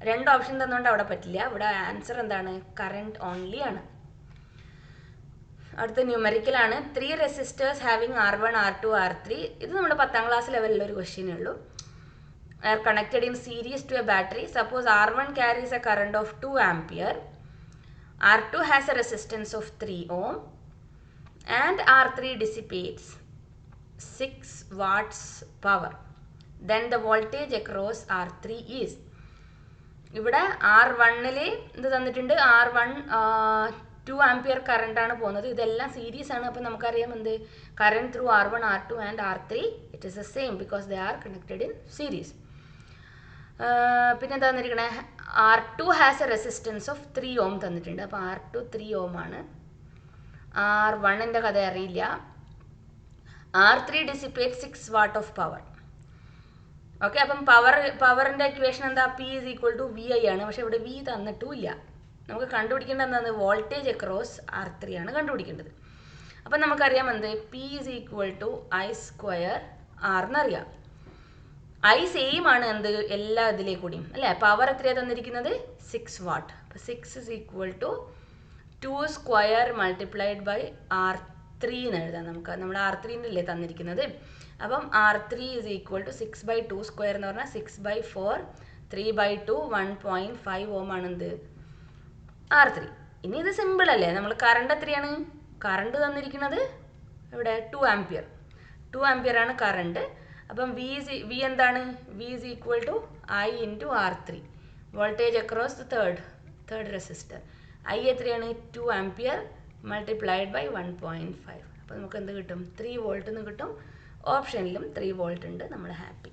രണ്ട് ഓപ്ഷൻ തന്നുകൊണ്ട് അവിടെ പറ്റില്ല. ഇവിടെ ആൻസർ എന്താണ്? കറണ്ട് ഓൺലി ആണ്. അടുത്ത ന്യൂമറിക്കലാണ്. 3 resistors having R1, R2, R3. ഇത് നമ്മുടെ 10th ക്ലാസ് ലെവലിലൊരു ക്വസ്റ്റ്യനേ ഉള്ളൂ. Are connected in series to a battery. Suppose R1 carries a current of 2 ampere, R2 has a resistance of 3 ohm and R3 dissipates 6 watts power. Then the voltage across R3 is. ഇവിടെ R1ൽ ഇത് തന്നിട്ടുണ്ട്. R1 2 ampere കറണ്ടാണ് പോകുന്നത്. ഇതെല്ലാം series ആണ്. അപ്പോൾ നമുക്കറിയാം എന്ത് current through R1, R2 and R3 it is the same because they are connected in series. പിന്നെ എന്താ തന്നിരിക്കണേ? R2 has a resistance of 3 ohm തന്നിട്ടുണ്ട്. അപ്പോൾ R2 3 ohm ആണ്. R1ൻ്റെ കഥ അറിയില്ല. R3 dissipate 6 watt of power. Okay, അപ്പം പവറിൻ്റെ ഇക്വേഷൻ എന്താ? P is equal to VI ആണ്. പക്ഷേ ഇവിടെ V തന്നിട്ടുമില്ല. നമുക്ക് കണ്ടുപിടിക്കേണ്ടത് എന്താണ്? വോൾട്ടേജ് അക്രോസ് R3 ആണ് കണ്ടുപിടിക്കേണ്ടത്. അപ്പം നമുക്കറിയാം എന്ത് P is equal to I² R എന്നറിയാം. I സെയിം ആണ് എന്ത് എല്ലാ ഇതിലേക്ക് കൂടിയും അല്ലേ? പവർ എത്രയാണ് തന്നിരിക്കുന്നത്? 6 watt. അപ്പോൾ 6 is equal to 2² multiplied by R3 എന്ന് എഴുതാം. നമുക്ക് നമ്മൾ R3 അല്ലേ തന്നിരിക്കുന്നത്. അപ്പം R3 ഈസ് ഈക്വൽ ടു 6/2² എന്ന് പറഞ്ഞാൽ 6/4, 3/2, 1.5 ohm ആണ് എന്ത് R3. ഇനി ഇത് സിമ്പിൾ അല്ലേ? നമ്മൾ കറണ്ട് എത്രയാണ്? കറണ്ട് തന്നിരിക്കുന്നത് ഇവിടെ 2 ampere. 2 ampere ആണ് കറണ്ട്. അപ്പം V എന്താണ്? V is equal to I into R3. Voltage across the third resistor. I എത്രയാണ്? 2 ampere മൾട്ടിപ്ലൈഡ് ബൈ 1.5. അപ്പോൾ നമുക്ക് എന്ത് കിട്ടും? 3 volt എന്ന് കിട്ടും. ഓപ്ഷനിലും 3 volt ഉണ്ട്. നമ്മൾ happy.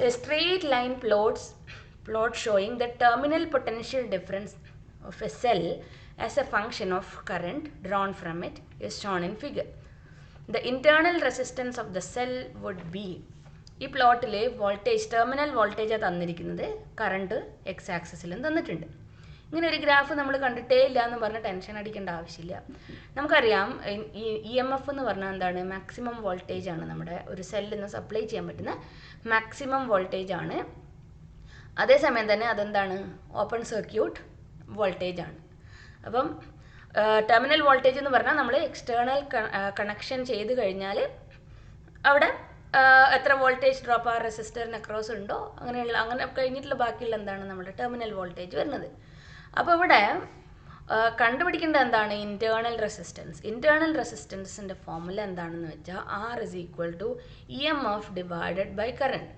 A straight line plot showing the terminal potential difference of a cell as a function of current drawn from it is shown in figure. The internal resistance of the cell would be ഈ പ്ലോട്ടിൽ voltage terminal വോൾട്ടേജാണ് തന്നിരിക്കുന്നത്, current X ആക്സിസിലും തന്നിട്ടുണ്ട്. ഇങ്ങനെ ഒരു graph നമ്മൾ കണ്ടിട്ടേ ഇല്ല എന്ന് പറഞ്ഞ് ടെൻഷൻ അടിക്കേണ്ട ആവശ്യമില്ല. നമുക്കറിയാം ഇ എം എഫ് എന്ന് പറഞ്ഞാൽ എന്താണ്, മാക്സിമം വോൾട്ടേജ് ആണ്, നമ്മുടെ ഒരു സെല്ലിൽ നിന്ന് സപ്ലൈ ചെയ്യാൻ പറ്റുന്ന മാക്സിമം വോൾട്ടേജ് ആണ്. അതേസമയം തന്നെ അതെന്താണ്, ഓപ്പൺ സർക്യൂട്ട് വോൾട്ടേജ് ആണ്. അപ്പം ടെർമിനൽ വോൾട്ടേജ് എന്ന് പറഞ്ഞാൽ നമ്മൾ എക്സ്റ്റേണൽ കണക്ഷൻ ചെയ്ത് കഴിഞ്ഞാൽ അവിടെ എത്ര വോൾട്ടേജ് ഡ്രോപ്പ് ആ റെസിസ്റ്ററിന് അക്രോസ് ഉണ്ടോ അങ്ങനെ കഴിഞ്ഞിട്ടുള്ള ബാക്കിയുള്ള എന്താണ് നമ്മുടെ ടെർമിനൽ വോൾട്ടേജ് വരുന്നത്. അപ്പോൾ ഇവിടെ കണ്ടുപിടിക്കേണ്ടത് എന്താണ്, ഇൻറ്റേർണൽ റെസിസ്റ്റൻസ്. ഇൻറ്റേർണൽ റെസിസ്റ്റൻസിൻ്റെ ഫോർമുല എന്താണെന്ന് വെച്ചാൽ R is equal to E M F divided by current.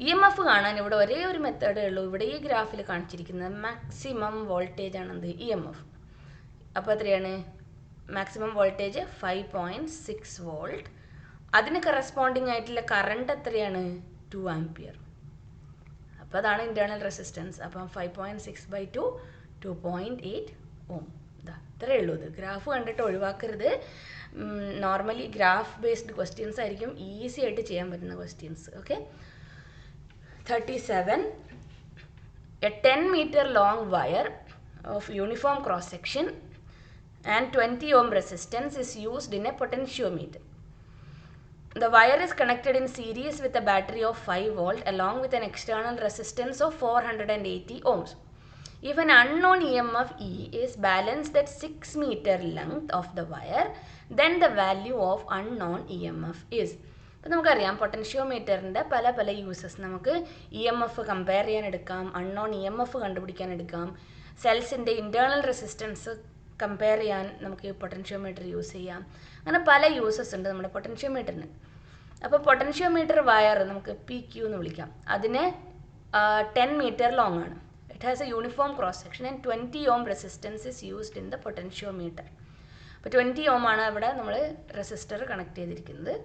E M F കാണാൻ ഇവിടെ ഒരേ ഒരു മെത്തേഡേ ഉള്ളൂ. ഇവിടെ ഈ ഗ്രാഫിൽ കാണിച്ചിരിക്കുന്നത് മാക്സിമം വോൾട്ടേജ് ആണെന്ത്, ഇ എം എഫ്. അപ്പോൾ എത്രയാണ് മാക്സിമം വോൾട്ടേജ് 5.6 വോൾട്ട്. അതിന് കറസ്പോണ്ടിങ് ആയിട്ടുള്ള കറണ്ട് എത്രയാണ്, 2 ആംപിയർ. അപ്പോൾ അതാണ് ഇൻറ്റേർണൽ റെസിസ്റ്റൻസ്. അപ്പം 5.6/2 2.8 ഓം. ഇത്രയേ ഉള്ളൂ. ഇത് ഗ്രാഫ് കണ്ടിട്ട് ഒഴിവാക്കരുത്. നോർമലി ഗ്രാഫ് ബേസ്ഡ് ക്വസ്റ്റ്യൻസ് ആയിരിക്കും ഈസി ആയിട്ട് ചെയ്യാൻ പറ്റുന്ന questions. Okay. 37. A 10 meter long wire of uniform cross section and 20 ohm resistance is used in a potentiometer. The wire is connected in series with a battery of 5 volt along with an external resistance of 480 ohms. If an unknown EMF E is balanced at 6 meter length of the wire, then the value of unknown EMF is. അപ്പോൾ നമുക്കറിയാം പൊട്ടൻഷ്യോമീറ്ററിൻ്റെ പല പല uses. നമുക്ക് E M F compare ചെയ്യാൻ എടുക്കാം, unknown E M F കണ്ടുപിടിക്കാൻ എടുക്കാം, സെൽസിൻ്റെ internal resistance compare ചെയ്യാൻ നമുക്ക് പൊട്ടൻഷ്യോമീറ്റർ യൂസ് ചെയ്യാം. അങ്ങനെ പല യൂസസ് ഉണ്ട് നമ്മുടെ പൊട്ടൻഷ്യോമീറ്ററിന്. അപ്പോൾ പൊട്ടൻഷ്യോമീറ്റർ വയർ നമുക്ക് പി ക്യൂ എന്ന് വിളിക്കാം. അതിന് 10 മീറ്റർ ലോങ് ആണ്. It has A uniform cross section and 20 ohm resistance is used in the potentiometer. അപ്പോൾ 20 ohm ആണ് ഇവിടെ നമ്മൾ റെസിസ്റ്റർ കണക്ട് ചെയ്തിരിക്കുന്നത്.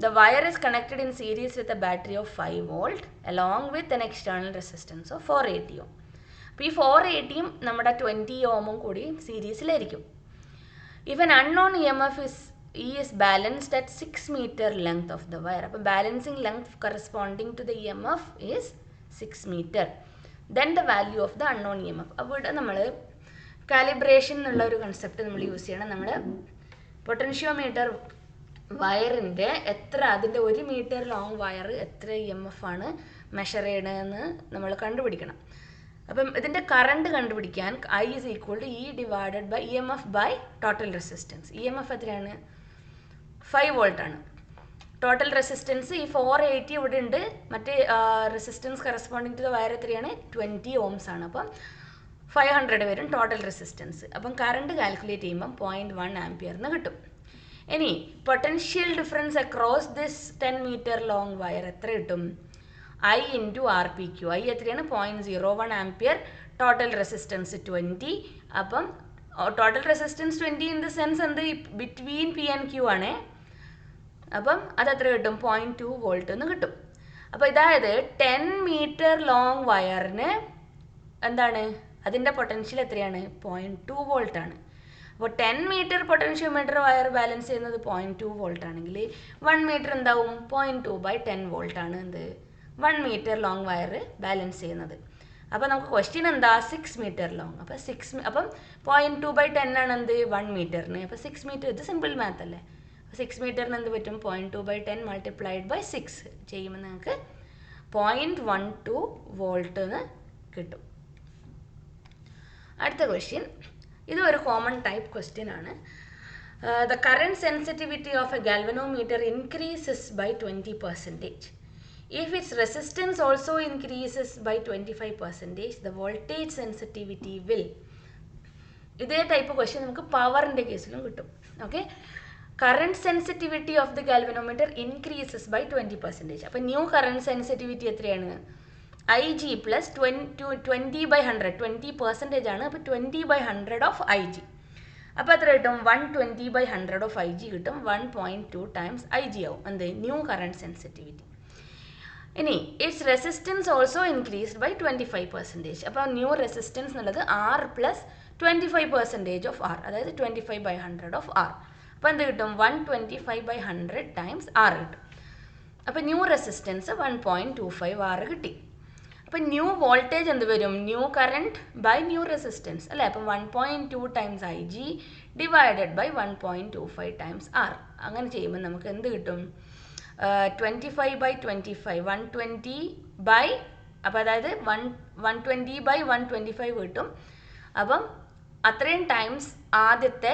The wire is connected in series with a battery of 5 volt along with an external resistance of 480 ohm. അപ്പോൾ ഈ 480 നമ്മുടെ 20 ohmഉം കൂടി സീരീസിലായിരിക്കും. If an unknown EMF is balanced at 6 meter length of the wire, അപ്പോൾ balancing length corresponding to the EMF is 6 meter. Then the value of the unknown EMF. അപ്പോൾ ഇവിടെ നമ്മൾ calibration എന്നുള്ള ഒരു കൺസെപ്റ്റ് നമ്മൾ യൂസ് ചെയ്യണം. നമ്മൾ പൊട്ടൻഷ്യോമീറ്റർ വയറിൻ്റെ അതിൻ്റെ 1 മീറ്റർ ലോങ് വയർ എത്ര ഇ എം എഫ് ആണ് മെഷർ ചെയ്യണമെന്ന് നമ്മൾ കണ്ടുപിടിക്കണം. അപ്പം ഇതിൻ്റെ കറണ്ട് കണ്ടുപിടിക്കാൻ I is equal to E divided by EMF by total resistance. EMF എത്രയാണ്, 5 വോൾട്ട് ആണ്. ടോട്ടൽ റെസിസ്റ്റൻസ് ഈ 480 ഇവിടെ ഉണ്ട്. മറ്റേ resistance corresponding to the wire എത്രയാണ്, 20 ohms ആണ്. അപ്പം 500 വരും ടോട്ടൽ റെസിസ്റ്റൻസ്. അപ്പം കറണ്ട് കാൽക്കുലേറ്റ് ചെയ്യുമ്പം 0.1 ആംപിയർ എന്ന് കിട്ടും. ഇനി potential difference across this 10 metre long wire എത്ര കിട്ടും, I into RPQ. I എത്രയാണ്, 0.01 ആംപിയർ. Total resistance 20. അപ്പം total resistance 20 in the sense എന്ത്, ബിറ്റ്വീൻ പി ആൻഡ് ക്യൂ ആണ്. അപ്പം അതെത്ര കിട്ടും, 0.2 വോൾട്ട് എന്ന് കിട്ടും. അപ്പോൾ ഇതായത് 10 മീറ്റർ ലോങ് വയറിന് എന്താണ് അതിൻ്റെ പൊട്ടൻഷ്യൽ എത്രയാണ്, 0.2 വോൾട്ട് ആണ്. അപ്പോൾ 10 മീറ്റർ പൊട്ടൻഷ്യോമീറ്റർ വയർ ബാലൻസ് ചെയ്യുന്നത് 0.2 വോൾട്ട് ആണെങ്കിൽ 1 മീറ്റർ എന്താവും, 0.2/10 വോൾട്ട് ആണ് എന്ത് 1 മീറ്റർ ലോങ് വയർ ബാലൻസ് ചെയ്യുന്നത്. അപ്പോൾ നമുക്ക് ക്വസ്റ്റ്യൻ എന്താ, 6 മീറ്റർ ലോങ്. അപ്പോൾ 0.2/10 ആണ് എന്ത് 1 മീറ്ററിന്. അപ്പോൾ 6 മീറ്റർ, ഇത് സിമ്പിൾ മാത്ത് അല്ലേ. 6 മീറ്ററിന് എന്ത് പറ്റും, 0.2/10 മൾട്ടിപ്ലൈഡ് ബൈ 6 ചെയ്യുമ്പോൾ നിങ്ങൾക്ക് 0.12 വോൾട്ട് എന്ന് കിട്ടും. അടുത്ത ക്വസ്റ്റ്യൻ, ഇത് ഒരു കോമൺ ടൈപ്പ് ക്വസ്റ്റ്യൻ ആണ്. The current sensitivity of a galvanometer increases by 20%. If its resistance also increases by 25%, the voltage sensitivity will. ഇതേ ടൈപ്പ് ക്വസ്റ്റ്യൻ നമുക്ക് പവറിൻ്റെ കേസിലും കിട്ടും. Okay, current sensitivity of the galvanometer increases by 20%. അപ്പോൾ new current sensitivity എത്രയാണ്, IG plus 20/100, 20% ആണ്. അപ്പോൾ 20/100 of IG. അപ്പോൾ എത്ര കിട്ടും, 120/100 ഓഫ് IG കിട്ടും. 1.2 times IG ആവും എന്ത്, ന്യൂ കറണ്ട് സെൻസിറ്റിവിറ്റി. ഇനി its resistance also increased by 25%. അപ്പോൾ ന്യൂ റെസിസ്റ്റൻസ് എന്നുള്ളത് R plus 25% ഓഫ് R, അതായത് 25/100 ഓഫ് R. അപ്പോൾ എന്ത് കിട്ടും, 125/100 times R കിട്ടും. അപ്പോൾ ന്യൂ റെസിസ്റ്റൻസ് 1.25 R കിട്ടി. അപ്പം ന്യൂ വോൾട്ടേജ് എന്ത് വരും? New current by new resistance അല്ലേ? അപ്പം 1.2 times IG divided by 1.25 times R. അങ്ങനെ ചെയ്യുമ്പോൾ നമുക്ക് എന്ത് കിട്ടും? 25/25 120 ബൈ, അപ്പോൾ അതായത് 120/125 കിട്ടും. അപ്പം അത്രയും ടൈംസ് ആദ്യത്തെ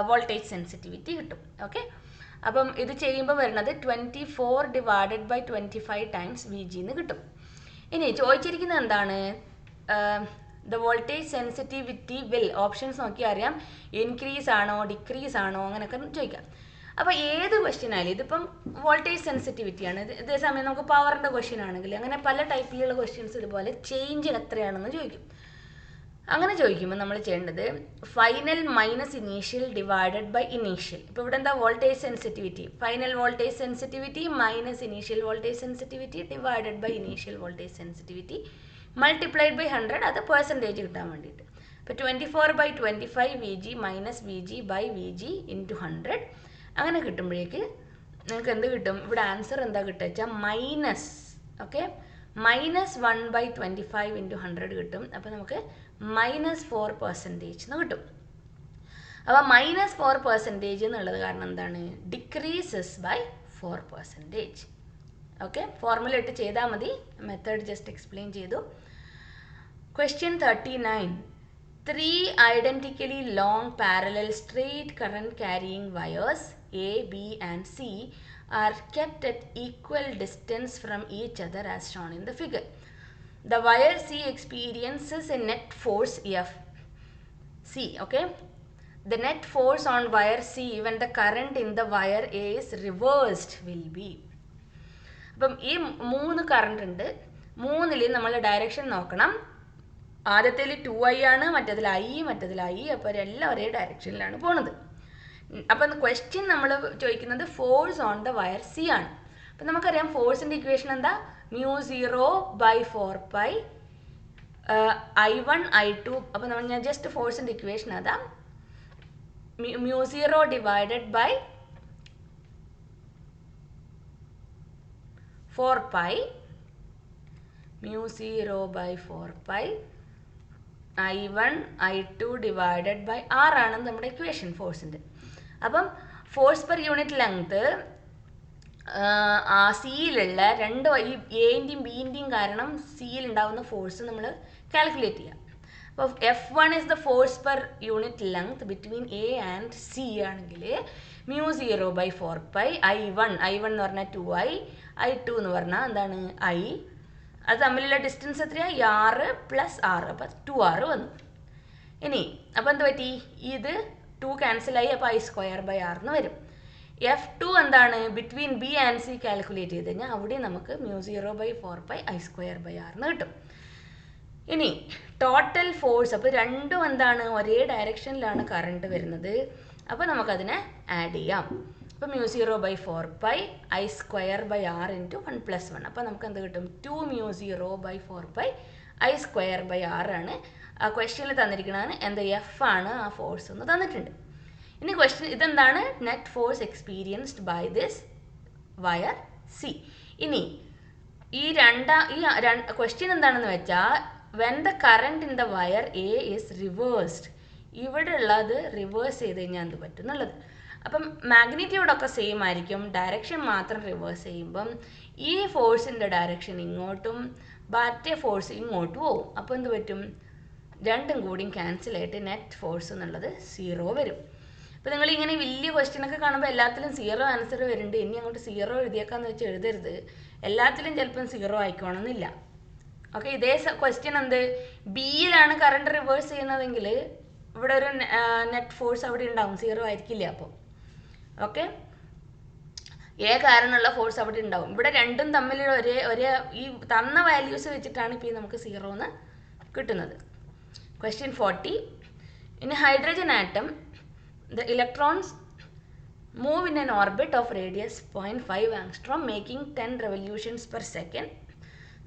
വോൾട്ടേജ് സെൻസിറ്റിവിറ്റി കിട്ടും. ഓക്കെ, അപ്പം ഇത് ചെയ്യുമ്പോൾ വരുന്നത് 24/25 ടൈംസ് VG എന്ന് കിട്ടും. ഇനി ചോദിച്ചിരിക്കുന്നത് എന്താണ്? The voltage sensitivity will, options നോക്കി അറിയാം, ഇൻക്രീസ് ആണോ ഡിക്രീസ് ആണോ അങ്ങനെയൊക്കെ ചോദിക്കാം. അപ്പോൾ ഏത് ക്വസ്റ്റ്യൻ ആയാലും, ഇതിപ്പം വോൾട്ടേജ് സെൻസിറ്റിവിറ്റിയാണ്, ഇതേ സമയം നമുക്ക് പവറിൻ്റെ ക്വസ്റ്റ്യൻ ആണെങ്കിൽ അങ്ങനെ പല ടൈപ്പിലുള്ള ക്വസ്റ്റ്യൻസ് ഇതുപോലെ ചേഞ്ച് എത്രയാണെന്ന് ചോദിക്കും. അങ്ങനെ ചോദിക്കുമ്പോൾ നമ്മൾ ചെയ്യേണ്ടത് final minus initial divided by initial. ഇപ്പോൾ ഇവിടെ എന്താ? Voltage sensitivity, final voltage sensitivity minus initial voltage sensitivity divided by initial voltage sensitivity multiplied by 100, അത് പെർസെൻറ്റേജ് കിട്ടാൻ വേണ്ടിയിട്ട്. ഇപ്പോൾ 24/25 VG minus VG by VG into 100 അങ്ങനെ കിട്ടുമ്പോഴേക്ക് നിങ്ങൾക്ക് എന്ത് കിട്ടും? ഇവിടെ ആൻസർ എന്താ കിട്ടുക വെച്ചാൽ മൈനസ്, ഓക്കെ, മൈനസ് 1/25 ഇൻറ്റു 100 കിട്ടും. അപ്പോൾ നമുക്ക് -4% എന്ന് കിട്ടും. അപ്പോൾ -4% എന്നുള്ളത് കാരണം എന്താണ്? Decreases by 4%. ഓക്കെ, ഫോർമുല ഇട്ട് ചെയ്താൽ മതി, മെത്തേഡ് ജസ്റ്റ് എക്സ്പ്ലെയിൻ ചെയ്തു. Question 39. 3 identically long parallel straight current carrying wires A, B and C are kept at equal distance from each other as shown in the figure. The wire C experiences a net force F. C, okay? The net force on wire C when the current in the wire A is reversed will be. അപ്പം ഈ 3 current ഉണ്ട്, 3ൽ നമ്മൾ direction നോക്കണം. ആദ്യത്തേൽ 2I ആണ്, മറ്റേതിൽ I, മറ്റേതിൽ I, അപ്പോൾ എല്ലാം ഒരേ ഡയറക്ഷനിലാണ് പോണത്. അപ്പം ക്വസ്റ്റ്യൻ നമ്മൾ ചോദിക്കുന്നത് force on the wire C ആണ്. അപ്പം നമുക്കറിയാം ഫോഴ്സിൻ്റെ ഇക്വേഷൻ എന്താ? μ0/4π I1 I2. അപ്പം ഞാൻ ജസ്റ്റ് ഫോഴ്സിൻ്റെ ഇക്വേഷൻ അതാ, μ0 divided by 4π, μ0/4π I1 I2 divided by R ആണ് നമ്മുടെ ഇക്വേഷൻ ഫോഴ്സിൻ്റെ. അപ്പം ഫോഴ്സ് പെർ യൂണിറ്റ് ലെങ്ത് ആ സിയിലുള്ള രണ്ട് ഈ എൻ്റെയും ബിൻ്റെയും കാരണം സിയിലുണ്ടാവുന്ന ഫോഴ്സ് നമ്മൾ കാൽക്കുലേറ്റ് ചെയ്യാം. അപ്പോൾ F1 is the force per unit length between A and C ആണെങ്കിൽ μ0/4π I1 എന്ന് പറഞ്ഞാൽ 2I, I2 എന്ന് പറഞ്ഞാൽ എന്താണ്? I. അത് തമ്മിലുള്ള ഡിസ്റ്റൻസ് എത്രയാണ്? R + R, അപ്പോൾ 2R വന്നു. ഇനി അപ്പോൾ എന്ത് പറ്റി? ഇത് 2 ക്യാൻസലായി, അപ്പോൾ I²/R എന്ന് വരും. F2 എന്താണ്? Between B and C calculate ചെയ്ത് കഴിഞ്ഞാൽ അവിടെ നമുക്ക് μ0/4π I²/R എന്ന് കിട്ടും. ഇനി ടോട്ടൽ ഫോഴ്സ്, അപ്പോൾ രണ്ടും എന്താണ്? ഒരേ ഡയറക്ഷനിലാണ് കറണ്ട് വരുന്നത്, അപ്പോൾ നമുക്കതിനെ ആഡ് ചെയ്യാം. അപ്പോൾ μ0/4π I²/R ഇൻറ്റു 1 + 1, അപ്പോൾ നമുക്ക് എന്ത് കിട്ടും? 2μ0/4π I²/R ആണ്. ആ ക്വസ്റ്റ്യനിൽ തന്നിരിക്കുന്നതാണ് എന്ത്? എഫ് ആണ് ആ ഫോഴ്സ് എന്ന് തന്നിട്ടുണ്ട്. ഇനി ക്വസ്റ്റ്യൻ ഇതെന്താണ്? Net force experienced by this wire C. ഇനി ഈ ക്വസ്റ്റ്യൻ എന്താണെന്ന് വെച്ചാൽ when the current in the wire A is reversed, ഇവിടെ ഉള്ളത് റിവേഴ്സ് ചെയ്ത് കഴിഞ്ഞാൽ എന്ത് പറ്റും എന്നുള്ളത്. അപ്പം മാഗ്നിറ്റ്യൂഡൊക്കെ സെയിം ആയിരിക്കും, ഡയറക്ഷൻ മാത്രം റിവേഴ്സ് ചെയ്യുമ്പം ഈ ഫോഴ്സിൻ്റെ ഡയറക്ഷൻ ഇങ്ങോട്ടും മറ്റേ ഫോഴ്സ് ഇങ്ങോട്ടും പോവും. അപ്പോൾ എന്ത് പറ്റും? രണ്ടും കൂടിയും ക്യാൻസലായിട്ട് നെറ്റ് ഫോഴ്സ് എന്നുള്ളത് 0 വരും. അപ്പോൾ നിങ്ങളിങ്ങനെ വലിയ ക്വസ്റ്റ്യനൊക്കെ കാണുമ്പോൾ എല്ലാത്തിലും 0 ആൻസർ വരുന്നുണ്ട്, ഇനി അങ്ങോട്ട് 0 എഴുതിയേക്കാന്ന് വെച്ച് എഴുതരുത്, എല്ലാത്തിലും ചിലപ്പം 0 ആയിക്കോണമെന്നില്ല. ഓക്കെ, ഇതേ ക്വസ്റ്റ്യൻ എന്ത്? ബിയിലാണ് കറണ്ട് റിവേഴ്സ് ചെയ്യുന്നതെങ്കിൽ ഇവിടെ ഒരു നെറ്റ് ഫോഴ്സ് അവിടെ ഉണ്ടാവും, 0 ആയിരിക്കില്ല. അപ്പോൾ ഓക്കെ, എ കാരണമുള്ള ഫോഴ്സ് അവിടെ ഉണ്ടാവും. ഇവിടെ രണ്ടും തമ്മിൽ ഒരേ ഈ തന്ന വാല്യൂസ് വെച്ചിട്ടാണ് ഇപ്പോൾ നമുക്ക് 0 എന്ന് കിട്ടുന്നത്. Question 40. In a hydrogen atom, the electrons move in an orbit of radius 0.5 angstrom, making 10 revolutions per second.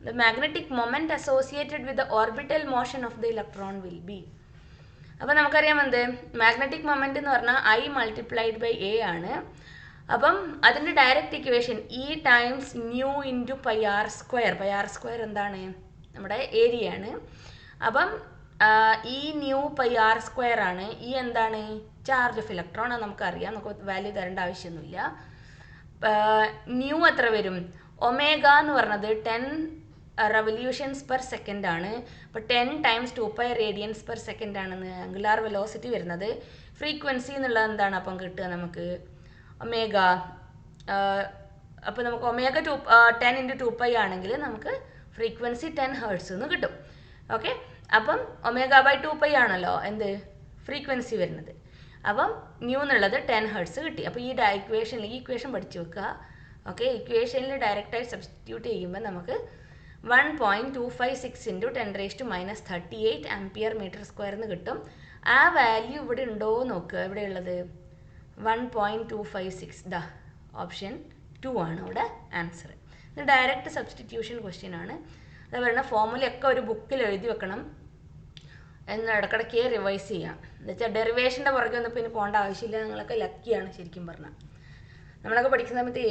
The magnetic moment associated with the orbital motion of the electron will be. അപ്പോൾ നമുക്കറിയാം എന്ത്? Magnetic moment എന്ന് പറഞ്ഞാൽ I × A ആണ്. അപ്പം അതിൻ്റെ direct equation e times nu into pi r square എന്താണ് നമ്മുടെ ഏരിയ ആണ്. അപ്പം e nu pi r square ആണ്. ഇ എന്താണ് ചാർജ് ഓഫ് ഇലക്ട്രോൺ, അത് നമുക്കറിയാം, നമുക്ക് വാല്യൂ തരേണ്ട ആവശ്യമൊന്നുമില്ല. ന്യൂ എത്ര വരും, ഒമേഗ എന്ന് പറഞ്ഞത് 10 റെവല്യൂഷൻസ് പെർ സെക്കൻഡ് ആണ്. അപ്പോൾ 10 ടൈംസ് 2π റേഡിയൻസ് പെർ സെക്കൻഡ് ആണെന്ന് ആംഗുലാർ വെലോസിറ്റി വരുന്നത്. ഫ്രീക്വൻസി എന്നുള്ളത് എന്താണ് അപ്പം കിട്ടുക നമുക്ക്, ഒമേഗ. അപ്പോൾ നമുക്ക് ഒമേഗ 10 × 2π ആണെങ്കിൽ നമുക്ക് ഫ്രീക്വൻസി 10 ഹേർട്സ് എന്ന് കിട്ടും. ഓക്കെ, അപ്പം ω/2π ആണല്ലോ എന്ത് ഫ്രീക്വൻസി വരുന്നത്. അപ്പം ന്യൂ എന്നുള്ളത് 10 ഹേർട്സ് കിട്ടി. അപ്പോൾ ഈ ഇക്വേഷൻ പഠിച്ചു വെക്കുക. ഓക്കെ, ഇക്വേഷനിൽ ഡയറക്റ്റായി സബ്സ്റ്റിറ്റ്യൂട്ട് ചെയ്യുമ്പോൾ നമുക്ക് 1.256 × 10⁻⁻38 ആംപിയർ മീറ്റർ സ്ക്വയർ എന്ന് കിട്ടും. ആ വാല്യൂ ഇവിടെ ഉണ്ടോ നോക്കുക. എവിടെയുള്ളത് 1.256, ദാ ഓപ്ഷൻ 2 ആണ് ഇവിടെ ആൻസർ. ഇത് ഡയറക്റ്റ് സബ്സ്റ്റിറ്റ്യൂഷൻ ക്വസ്റ്റ്യൻ ആണ്. അത് പറയുന്ന ഫോമുലയൊക്കെ ഒരു ബുക്കിൽ എഴുതി വെക്കണം, എന്ന് ഇടയ്ക്കിടയ്ക്ക് റിവൈസ് ചെയ്യാം. എന്ന് വെച്ചാൽ ഡെറിവേഷൻ്റെ പുറകെ ഒന്നും പിന്നെ പോകേണ്ട ആവശ്യമില്ല. നിങ്ങളൊക്കെ ലക്കിയാണ് ശരിക്കും പറഞ്ഞാൽ. നമ്മളൊക്കെ പഠിക്കുന്ന സമയത്ത്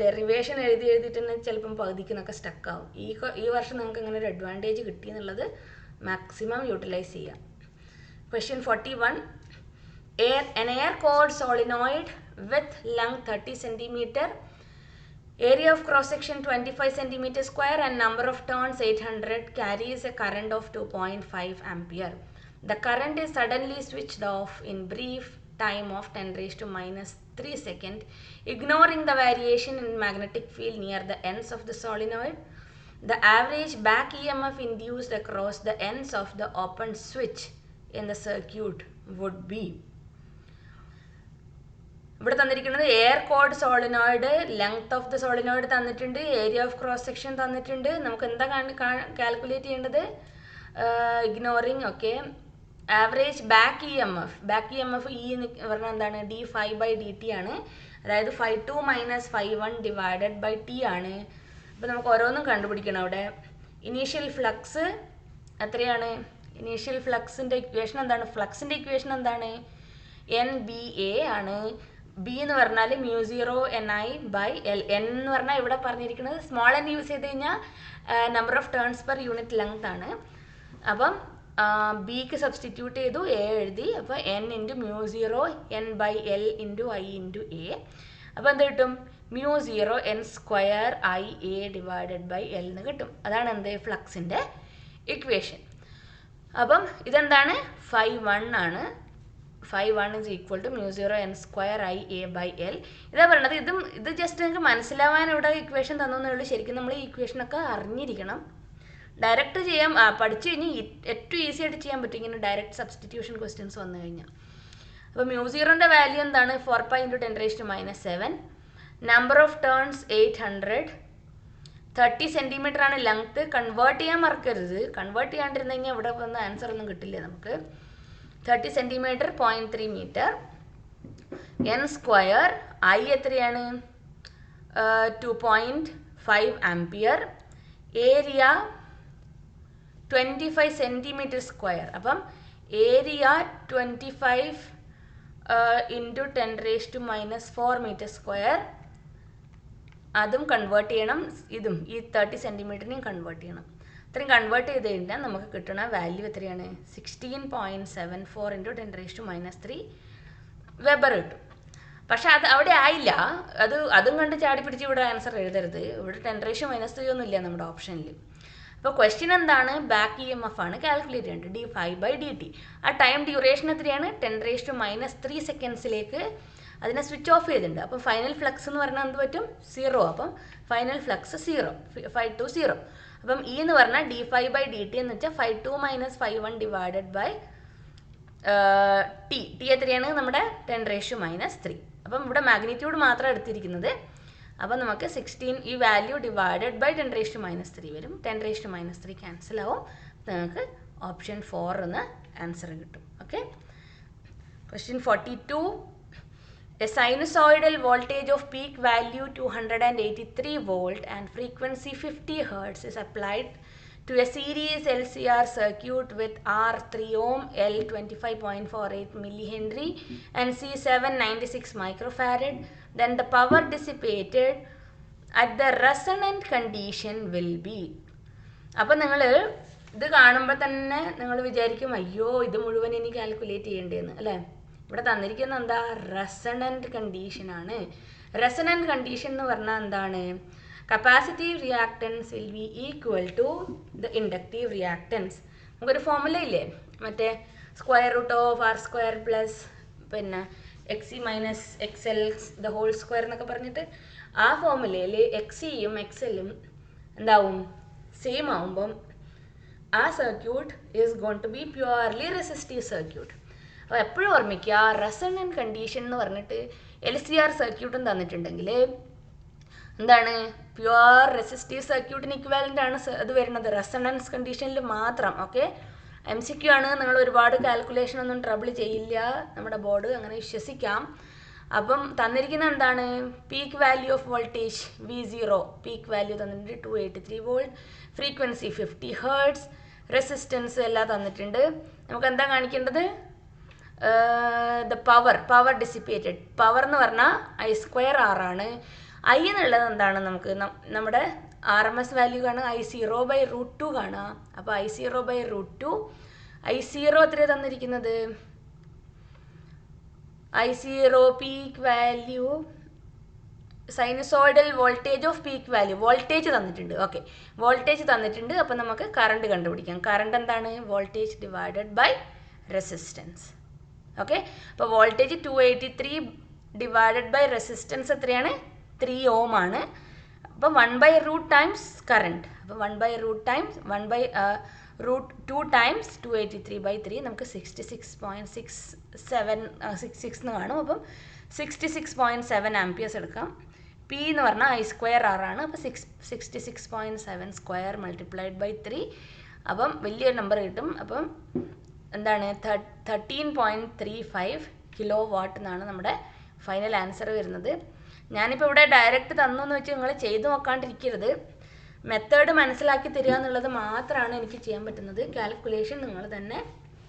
ഡെറിവേഷൻ എഴുതിയിട്ട് തന്നെ ചിലപ്പം പകുതിക്കുന്നൊക്കെ സ്റ്റക്കാവും. ഈ വർഷം നിങ്ങൾക്ക് അങ്ങനെ ഒരു അഡ്വാൻറ്റേജ് കിട്ടി എന്നുള്ളത് മാക്സിമം യൂട്ടിലൈസ് ചെയ്യാം. Question 41. An air-cooled solenoid with length 30 cm, area of cross-section 25 cm square and number of turns 800 carries a current of 2.5 ampere. The current is suddenly switched off in brief time of 10⁻³ second, ignoring the variation in magnetic field near the ends of the solenoid. The average back EMF induced across the ends of the open switch in the circuit would be. ഇവിടെ തന്നിരിക്കുന്നത് air cored solenoid, length of the solenoid തന്നിട്ടുണ്ട്, area of cross section തന്നിട്ടുണ്ട്. നമുക്ക് എന്താ calculate ചെയ്യേണ്ടത്, ignoring. Okay, average back E M F E എന്ന് പറഞ്ഞാൽ എന്താണ്, d∅/dt ആണ്. അതായത് ∅2 - ∅1 / t ആണ്. അപ്പോൾ നമുക്ക് ഓരോന്നും കണ്ടുപിടിക്കണം. അവിടെ ഇനീഷ്യൽ ഫ്ലക്സ് എത്രയാണ്, ഇനീഷ്യൽ ഫ്ലക്സിൻ്റെ ഇക്വേഷൻ എന്താണ്, ഫ്ലക്സിൻ്റെ ഇക്വേഷൻ എന്താണ്, NBA ആണ്. ബി എന്ന് പറഞ്ഞാൽ μ0NI/L. n എന്ന് പറഞ്ഞാൽ ഇവിടെ പറഞ്ഞിരിക്കുന്നത് സ്മോൾ n യൂസ് ചെയ്ത് കഴിഞ്ഞാൽ number of turns per unit length ആണ്. അപ്പം ബിക്ക് സബ്സ്റ്റിറ്റ്യൂട്ട് ചെയ്തു, എ എഴുതി. അപ്പോൾ n × μ0n/L × I × A. അപ്പോൾ എന്ത് കിട്ടും, μ0n²IA/L എന്ന് കിട്ടും. അതാണ് എന്ത് ഫ്ലക്സിൻ്റെ ഇക്വേഷൻ. അപ്പം ഇതെന്താണ്, ∅1 ആണ്. ∅1 = μ0n²IA/L. ഇതാ പറയണത്. ഇത് ജസ്റ്റ് നിങ്ങൾക്ക് മനസ്സിലാവാൻ ഇവിടെ ഇക്വേഷൻ തന്നേ ഉള്ളൂ. ശരിക്കും നമ്മൾ ഈ ഇക്വേഷനൊക്കെ അറിഞ്ഞിരിക്കണം. ഡയറക്റ്റ് ചെയ്യാൻ പഠിച്ചു കഴിഞ്ഞാൽ ഏറ്റവും ഈസി ആയിട്ട് ചെയ്യാൻ പറ്റും ഇങ്ങനെ ഡയറക്റ്റ് സബ്സ്റ്റിറ്റ്യൂഷൻ ക്വസ്റ്റ്യൻസ് വന്നു കഴിഞ്ഞാൽ. അപ്പോൾ μ0ൻ്റെ വാല്യൂ എന്താണ്, 4π × 10⁻⁷. നമ്പർ ഓഫ് ടേൺസ് 800, 30 സെൻറ്റിമീറ്റർ ആണ് ലെങ്ത്ത്. കൺവേർട്ട് ചെയ്യാൻ മറക്കരുത്. കൺവേർട്ട് ചെയ്യാണ്ടിരുന്നു കഴിഞ്ഞാൽ ഇവിടെ വന്ന ആൻസർ ഒന്നും കിട്ടില്ല നമുക്ക്. 30 സെൻറ്റിമീറ്റർ 0.3 മീറ്റർ. n², I എത്രയാണ്, 2.5 ആംപിയർ. Area 25 centimetre square. അപ്പം ഏരിയ 25 × 10⁻⁴ മീറ്റർ സ്ക്വയർ. അതും കൺവേർട്ട് ചെയ്യണം. ഇതും ഈ 30 സെൻറ്റിമീറ്ററിനെയും കൺവേർട്ട് ചെയ്യണം. ഇത്രയും കൺവേർട്ട് ചെയ്ത് കഴിഞ്ഞാൽ നമുക്ക് കിട്ടുന്ന വാല്യൂ എത്രയാണ്, 16.74 × 10⁻³ വെബർ കിട്ടും. പക്ഷെ അത് അവിടെ ആയില്ല. അതും കണ്ട് ചാടി പിടിച്ച് ഇവിടെ ആൻസർ എഴുതരുത്. ഇവിടെ 10⁻³ ഒന്നും ഇല്ല നമ്മുടെ ഓപ്ഷനിൽ. അപ്പോൾ ക്വസ്റ്റ്യൻ എന്താണ്, ബാക്ക് EMF ആണ് കാൽക്കുലേറ്റ് ചെയ്യേണ്ടത്, d∅/dt. ആ ടൈം ഡ്യൂറേഷൻ എത്രയാണ്, 10⁻³ സെക്കൻഡ്സിലേക്ക് അതിനെ സ്വിച്ച് ഓഫ് ചെയ്തിട്ടുണ്ട്. അപ്പം ഫൈനൽ ഫ്ലക്സ് എന്ന് പറഞ്ഞാൽ എന്ത് പറ്റും, 0. അപ്പം ഫൈനൽ ഫ്ലക്സ് 0, ∅2 0. അപ്പം ഇ എന്ന് പറഞ്ഞാൽ d∅/dt എന്ന് വെച്ചാൽ ∅2 - ∅1 / t എത്രയാണ്, നമ്മുടെ 10⁻⁻3. അപ്പം ഇവിടെ മാഗ്നിറ്റ്യൂഡ് മാത്രം എടുത്തിരിക്കുന്നത്. അപ്പം നമുക്ക് 16 ഈ വാല്യൂ ഡിവൈഡഡ് ബൈ 10⁻³ വരും. 10⁻³ ക്യാൻസൽ ആവും. നിങ്ങൾക്ക് ഓപ്ഷൻ 4 എന്ന് ആൻസർ കിട്ടും. Okay, question 42. A sinusoidal voltage of peak value 283 volt and frequency 50 Hz is applied to a series LCR circuit with R 3 ohm, L 25.48 millihenry and C 796 microfarad. then the power dissipated at the resonant condition will be. അപ്പം നിങ്ങൾ ഇത് കാണുമ്പോൾ തന്നെ നിങ്ങൾ വിചാരിക്കും അയ്യോ ഇത് മുഴുവൻ ഇനി കാൽക്കുലേറ്റ് ചെയ്യേണ്ടതെന്ന് അല്ലേ. ഇവിടെ തന്നിരിക്കുന്നത് എന്താ, റെസണൻറ്റ് കണ്ടീഷനാണ്. റെസണൻറ്റ് കണ്ടീഷൻ എന്ന് പറഞ്ഞാൽ എന്താണ്, capacitive reactance will be equal to the inductive reactance. നമുക്കൊരു ഫോർമുല ഇല്ലേ, മറ്റേ square root of R square plus പിന്നെ X E minus X L the whole square എന്നൊക്കെ പറഞ്ഞിട്ട് ആ ഫോർമുലയിൽ എക്സ് ഇയും എക്സ് എല്ലും എന്താവും, സെയിം ആവുമ്പം ആ circuit is gone to be purely resistive circuit. അപ്പോൾ എപ്പോഴും ഓർമ്മിക്കുക, റെസണൻറ്റ് കണ്ടീഷൻ എന്ന് പറഞ്ഞിട്ട് എൽ സി ആർ സർക്യൂട്ടും തന്നിട്ടുണ്ടെങ്കിൽ എന്താണ്, പ്യുവർ റെസിസ്റ്റീവ് സർക്യൂട്ടിന് ഇക്വാലൻ്റ് ആണ് അത് വരുന്നത് റെസണൻസ് കണ്ടീഷനിൽ മാത്രം. ഓക്കെ, MCQ ആണ്, നിങ്ങൾ ഒരുപാട് കാൽക്കുലേഷൻ ഒന്നും ട്രബിൾ ചെയ്യില്ല നമ്മുടെ ബോർഡ്, അങ്ങനെ വിശ്വസിക്കാം. അപ്പം തന്നിരിക്കുന്ന എന്താണ്, peak value of voltage V0, peak value തന്നിട്ടുണ്ട് 283 വോൾട്ട്, ഫ്രീക്വൻസി 50 ഹേർട്സ്, റെസിസ്റ്റൻസ് എല്ലാം തന്നിട്ടുണ്ട്. നമുക്ക് എന്താ കാണിക്കേണ്ടത്, ദ പവർ ഡിസിപ്പേറ്റഡ്. പവർ എന്ന് പറഞ്ഞാൽ I²R ആണ്. I എന്നുള്ളത് എന്താണ്, നമുക്ക് നമ്മുടെ RMS വാല്യൂ കാണുക, I0/√2 കാണുക. അപ്പോൾ I0/√2, I0 എത്രയാണ് തന്നിരിക്കുന്നത്, I0 peak value sinusoidal voltage of peak value, voltage തന്നിട്ടുണ്ട്. ഓക്കെ, വോൾട്ടേജ് തന്നിട്ടുണ്ട്. അപ്പോൾ നമുക്ക് കറണ്ട് കണ്ടുപിടിക്കാം. കറണ്ട് എന്താണ്, voltage divided by resistance. Okay, അപ്പോൾ വോൾട്ടേജ് 283 ഡിവൈഡഡ് ബൈ റെസിസ്റ്റൻസ് എത്രയാണ്, 3 ഓം ആണ്. അപ്പോൾ 1/√2 ടൈംസ് കറണ്ട്. അപ്പോൾ 1/√2 ടൈംസ് 1/√2 ടൈംസ് 283/3 നമുക്ക് 66.66 എന്ന് കാണും. അപ്പം 66.7 ആംപിയേഴ്സ് എടുക്കാം. പി എന്ന് പറഞ്ഞാൽ I²R ആണ്. അപ്പോൾ 66.7 സ്ക്വയർ മൾട്ടിപ്ലൈഡ് ബൈ 3, അപ്പം വലിയൊരു നമ്പർ കിട്ടും. അപ്പം എന്താണ്, 13.35 കിലോ വാട്ട് എന്നാണ് നമ്മുടെ ഫൈനൽ ആൻസർ വരുന്നത്. ഞാനിപ്പോൾ ഇവിടെ ഡയറക്റ്റ് തന്നു എന്ന് വെച്ച് നിങ്ങൾ ചെയ്തു നോക്കാണ്ടിരിക്കരുത്. മെത്തേഡ് മനസ്സിലാക്കി തരിക എന്നുള്ളത് മാത്രമാണ് എനിക്ക് ചെയ്യാൻ പറ്റുന്നത്. കാൽക്കുലേഷൻ നിങ്ങൾ തന്നെ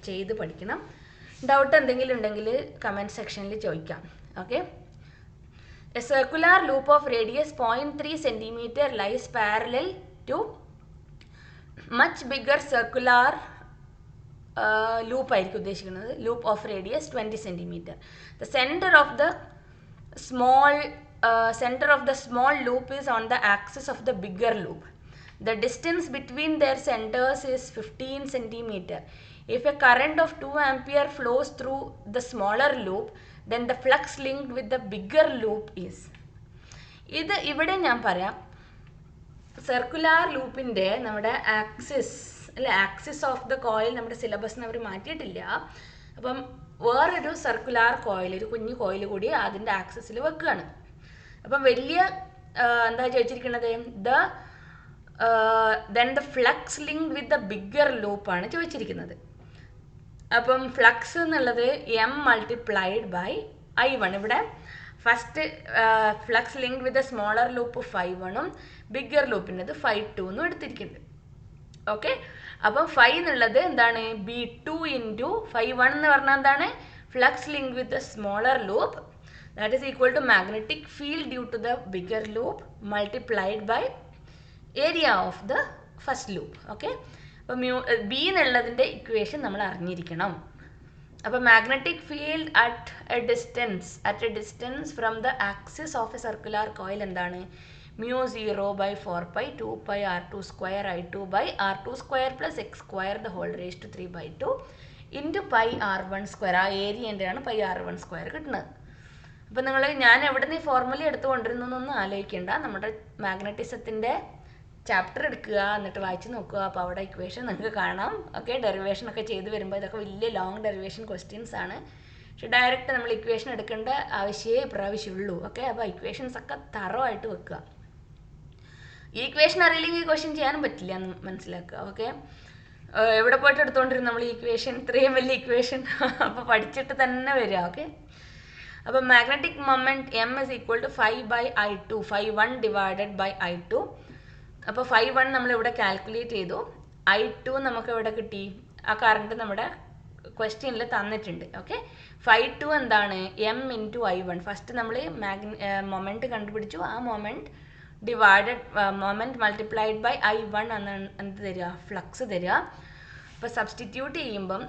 ചെയ്ത് പഠിക്കണം. ഡൗട്ട് എന്തെങ്കിലും ഉണ്ടെങ്കിൽ കമൻറ്റ് സെക്ഷനിൽ ചോദിക്കാം. Okay, a circular loop of radius 0.3 centimetre lies parallel to much bigger circular loop ആയിരിക്കും ഉദ്ദേശിക്കുന്നത്. Loop of radius 20 centimetre. The centre of the small loop is on the axis of the bigger loop. The distance between their centers is 15 centimeter. If a current of 2 ampere flows through the smaller loop, then the flux linked with the bigger loop is. ഇത് ഇവിടെ ഞാൻ പറയാം, circular ലൂപ്പിൻ്റെ നമ്മുടെ axis അല്ലെ, axis of the coil നമ്മുടെ സിലബസിന് അവർ മാറ്റിയിട്ടില്ല. അപ്പം വേറൊരു circular coil, ഒരു കുഞ്ഞു കോയിൽ കൂടി അതിൻ്റെ ആക്സിസിൽ വെക്കുകയാണ്. അപ്പം വലിയ എന്താ ചോദിച്ചിരിക്കുന്നത്, then the flux link with the bigger ലൂപ്പാണ് ചോദിച്ചിരിക്കുന്നത്. അപ്പം ഫ്ലക്സ് എന്നുള്ളത് M മൾട്ടിപ്ലൈഡ് ബൈ I1. ഇവിടെ first flux link with the smaller loop 5 bigger ലൂപ്പിൻ്റെത് 5 എടുത്തിരിക്കുന്നുണ്ട്. ഓക്കെ, അപ്പം 5 എന്നുള്ളത് എന്താണ്, B2 × 5 എന്ന് പറഞ്ഞാൽ എന്താണ്, flux link with the smaller loop, that is equal to magnetic field due to the bigger loop multiplied by area of the first loop. Okay, അപ്പോൾ B എന്നുള്ളതിൻ്റെ ഇക്വേഷൻ നമ്മൾ അറിഞ്ഞിരിക്കണം. അപ്പോൾ magnetic field at A distance from the axis of A circular coil എന്താണ്, μ0/4π 2π r2 square I2 by r2 square plus x square the whole raised to 3/2 into pi r1 square. ആ ഏരിയൻ്റെയാണ് pi r1 square കിട്ടുന്നത്. അപ്പോൾ ഞാൻ എവിടെ നിന്ന് ഈ formula എടുത്തുകൊണ്ടിരുന്നൊന്നും ആലോചിക്കേണ്ട, നമ്മുടെ മാഗ്നറ്റിസത്തിൻ്റെ ചാപ്റ്റർ എടുക്കുക, എന്നിട്ട് വായിച്ച് നോക്കുക. അപ്പോൾ അവിടെ ഇക്വേഷൻ നിങ്ങൾക്ക് കാണാം. ഓക്കെ, ഡെറിവേഷനൊക്കെ ചെയ്ത് വരുമ്പോൾ ഇതൊക്കെ വലിയ ലോങ് ഡെറിവേഷൻ ക്വസ്റ്റ്യൻസ് ആണ്. പക്ഷെ ഡയറക്റ്റ് നമ്മൾ ഇക്വേഷൻ എടുക്കേണ്ട ആവശ്യമേ ഇപ്രാവശ്യമുള്ളൂ. ഓക്കെ, അപ്പോൾ ഇക്വേഷൻസ് ഒക്കെ തറോ ആയിട്ട് വെക്കുക. ഈ ഇക്വേഷൻ അറിയില്ലെങ്കിൽ ക്വസ്റ്റ്യൻ ചെയ്യാനും പറ്റില്ല എന്ന് മനസ്സിലാക്കുക. ഓക്കെ, എവിടെ പോയിട്ട് എടുത്തുകൊണ്ടിരുന്നു നമ്മൾ ഈ ഇക്വേഷൻ, ഇത്രയും വലിയ ഇക്വേഷൻ. അപ്പോൾ പഠിച്ചിട്ട് തന്നെ വരിക. ഓക്കെ, അപ്പോൾ magnetic moment M is equal to 5/I2, 5/1 divided by I2. അപ്പോൾ 5/1 നമ്മളിവിടെ കാൽക്കുലേറ്റ് ചെയ്തു. I2 നമുക്ക് ഇവിടെ കിട്ടി, ആ കറണ്ട് നമ്മുടെ ക്വസ്റ്റ്യനിൽ തന്നിട്ടുണ്ട്. ഓക്കെ, φ2 എന്താണ്? m × I1. ഫസ്റ്റ് നമ്മൾ മൊമെൻറ്റ് കണ്ടുപിടിച്ചു. ആ moment divided moment multiplied by I1 എന്നാണ് എന്ത് തരിക? ഫ്ലക്സ് തരിക. അപ്പോൾ സബ്സ്റ്റിറ്റ്യൂട്ട് ചെയ്യുമ്പം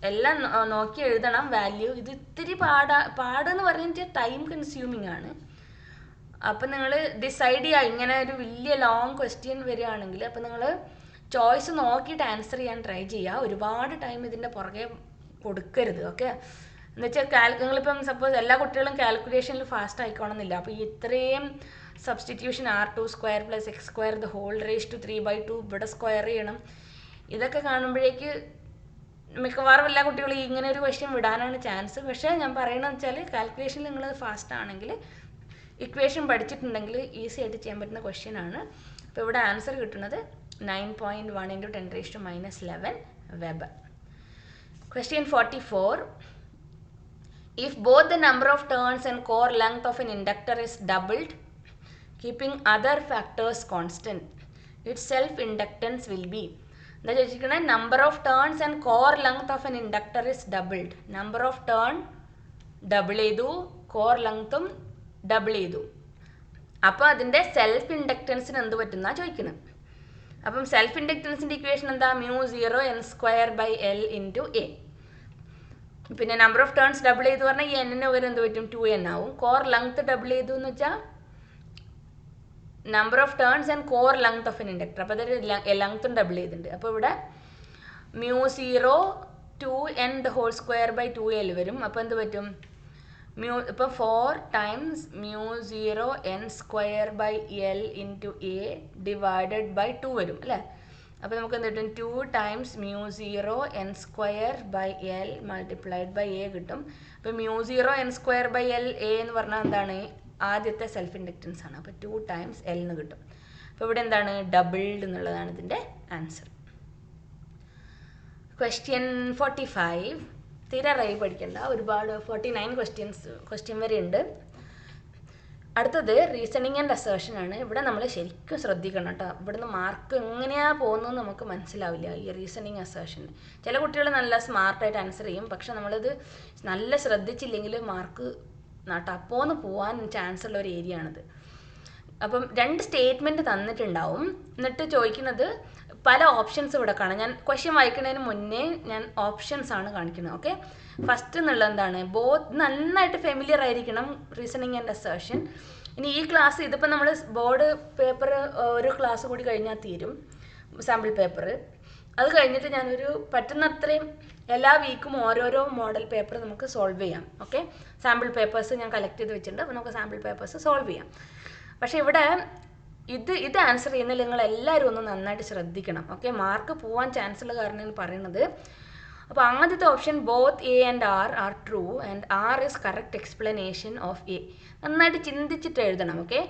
എല്ലാം നോക്കി എഴുതണം വാല്യൂ. ഇത് ഇത്തിരി പാടെന്ന് പറഞ്ഞിട്ട് ടൈം കൺസ്യൂമിങ് ആണ്. അപ്പം നിങ്ങൾ ഡിസൈഡ് ചെയ്യുക. ഇങ്ങനെ ഒരു വലിയ ലോങ് ക്വസ്റ്റ്യൻ വരികയാണെങ്കിൽ അപ്പം നിങ്ങൾ ചോയ്സ് നോക്കിയിട്ട് ആൻസർ ചെയ്യാൻ ട്രൈ ചെയ്യുക. ഒരുപാട് ടൈം ഇതിൻ്റെ പുറകെ കൊടുക്കരുത്. ഓക്കെ, എന്നുവെച്ചാൽ നിങ്ങളിപ്പം സപ്പോസ് എല്ലാ കുട്ടികളും കാൽക്കുലേഷനിൽ ഫാസ്റ്റ് ആയിക്കോണമെന്നില്ല. അപ്പോൾ ഈ ഇത്രയും സബ്സ്റ്റിറ്റ്യൂഷൻ r² + x² (3/2) ഇവിടെ സ്ക്വയർ ചെയ്യണം. ഇതൊക്കെ കാണുമ്പോഴേക്ക് മിക്കവാറും എല്ലാ കുട്ടികളും ഇങ്ങനെ ഒരു ക്വസ്റ്റ്യൻ വിടാനാണ് ചാൻസ്. പക്ഷേ ഞാൻ പറയണമെന്ന് വെച്ചാൽ കാൽക്കുലേഷനിൽ നിങ്ങൾ ഫാസ്റ്റ് ആണെങ്കിൽ ഇക്വേഷൻ പഠിച്ചിട്ടുണ്ടെങ്കിൽ ഈസി ആയിട്ട് ചെയ്യാൻ പറ്റുന്ന ക്വസ്റ്റ്യൻ ആണ്. അപ്പോൾ ഇവിടെ ആൻസർ കിട്ടുന്നത് 9.1 × 10⁻11 weber. Question 44. If both the number of turns and core length of an inductor is doubled, keeping other factors constant, its self-inductance will be. എന്താ ചോദിച്ചിരിക്കുന്നത്? Number of turns and core length of N inductor is doubled. Number of turn double ചെയ്തു, core ലെങ്ത്തും double ചെയ്തു. അപ്പോൾ അതിൻ്റെ self ഇൻഡക്റ്റൻസിന് എന്ത് പറ്റുന്ന ചോദിക്കുന്നത്. അപ്പം സെൽഫ് ഇൻഡക്റ്റൻസിൻ്റെ ഇക്വേഷൻ എന്താ? μ0 n² / L × A. പിന്നെ നമ്പർ ഓഫ് ടേൺസ് ഡബിൾ ചെയ്തു പറഞ്ഞാൽ ഈ എന്നിന് പകരം എന്ത് പറ്റും? 2n ആവും. കോർ ലെങ്ത് ഡബിൾ ചെയ്തു എന്ന് വെച്ചാൽ number of turns and core length of N inductor. അപ്പോൾ അതൊരു ലെങ്ത്തും ഡബിൾ ചെയ്തിട്ടുണ്ട്. അപ്പോൾ ഇവിടെ μ0 2n² / 2l വരും. അപ്പോൾ എന്ത് പറ്റും? ഇപ്പോൾ 4 times μ0 n² / L × A divided by 2 വരും അല്ലേ? അപ്പോൾ നമുക്ക് എന്ത് കിട്ടും? 2 times μ0 n² / L multiplied by A കിട്ടും. അപ്പോൾ μ0 n² / L A എന്ന് പറഞ്ഞാൽ എന്താണ്? ആദ്യത്തെ സെൽഫ് ഇൻഡക്റ്റൻസ് ആണ്. അപ്പോൾ 2 times L എന്ന് കിട്ടും. അപ്പോൾ ഇവിടെ എന്താണ്? ഡബിൾഡ് എന്നുള്ളതാണ് ഇതിൻ്റെ ആൻസർ. Question 45. തീരെ പഠിക്കണ്ട, ഒരുപാട് 49 ക്വസ്റ്റ്യൻ വരെ ഉണ്ട്. അടുത്തത് റീസണിങ് ആൻഡ് അസേർഷൻ ആണ്. ഇവിടെ നമ്മൾ ശരിക്കും ശ്രദ്ധിക്കണം കേട്ടോ. ഇവിടുന്ന് മാർക്ക് എങ്ങനെയാണ് പോകുന്നത് നമുക്ക് മനസ്സിലാവില്ല ഈ റീസണിങ് അസേർഷന്. ചില കുട്ടികൾ നല്ല സ്മാർട്ടായിട്ട് ആൻസർ ചെയ്യും, പക്ഷെ നമ്മളിത് നല്ല ശ്രദ്ധിച്ചില്ലെങ്കിൽ മാർക്ക് ടപ്പോന്ന് പോകാൻ ചാൻസ് ഉള്ള ഒരു ഏരിയ ആണിത്. അപ്പം 2 സ്റ്റേറ്റ്മെൻറ്റ് തന്നിട്ടുണ്ടാവും. എന്നിട്ട് ചോദിക്കുന്നത് പല ഓപ്ഷൻസ് ഇവിടെ കാണാം. ഞാൻ ക്വസ്റ്റ്യൻ വായിക്കുന്നതിന് മുന്നേ ഞാൻ ഓപ്ഷൻസ് ആണ് കാണിക്കുന്നത്. ഓക്കെ, ഫസ്റ്റ് എന്നുള്ളത് എന്താണ്? നന്നായിട്ട് ഫെമിലിയർ ആയിരിക്കണം റീസണിങ് ആൻഡ് അസേർഷൻ. ഇനി ഈ ക്ലാസ് ഇതിപ്പോൾ നമ്മൾ ബോർഡ് പേപ്പർ ഒരു ക്ലാസ് കൂടി കഴിഞ്ഞാൽ തീരും, സാമ്പിൾ പേപ്പർ. അത് കഴിഞ്ഞിട്ട് ഞാനൊരു പറ്റുന്നത്രയും എല്ലാ വീക്കും ഓരോരോ മോഡൽ പേപ്പർ നമുക്ക് സോൾവ് ചെയ്യാം. ഓക്കെ, സാമ്പിൾ പേപ്പേഴ്സ് ഞാൻ കളക്ട് ചെയ്ത് വെച്ചിട്ടുണ്ട്. അപ്പോൾ നമുക്ക് സാമ്പിൾ പേപ്പേഴ്സ് സോൾവ് ചെയ്യാം. പക്ഷേ ഇവിടെ ഇത് ആൻസർ ചെയ്യുന്നതിൽ നിങ്ങൾ എല്ലാവരും ഒന്ന് നന്നായിട്ട് ശ്രദ്ധിക്കണം. ഓക്കെ, മാർക്ക് പോകാൻ ചാൻസ് ഉള്ള കാരണമാണ് പറയുന്നത്. അപ്പോൾ ആദ്യത്തെ option both A and R are true and R is correct explanation of A. നന്നായിട്ട് ചിന്തിച്ചിട്ട് എഴുതണം. ഓക്കെ,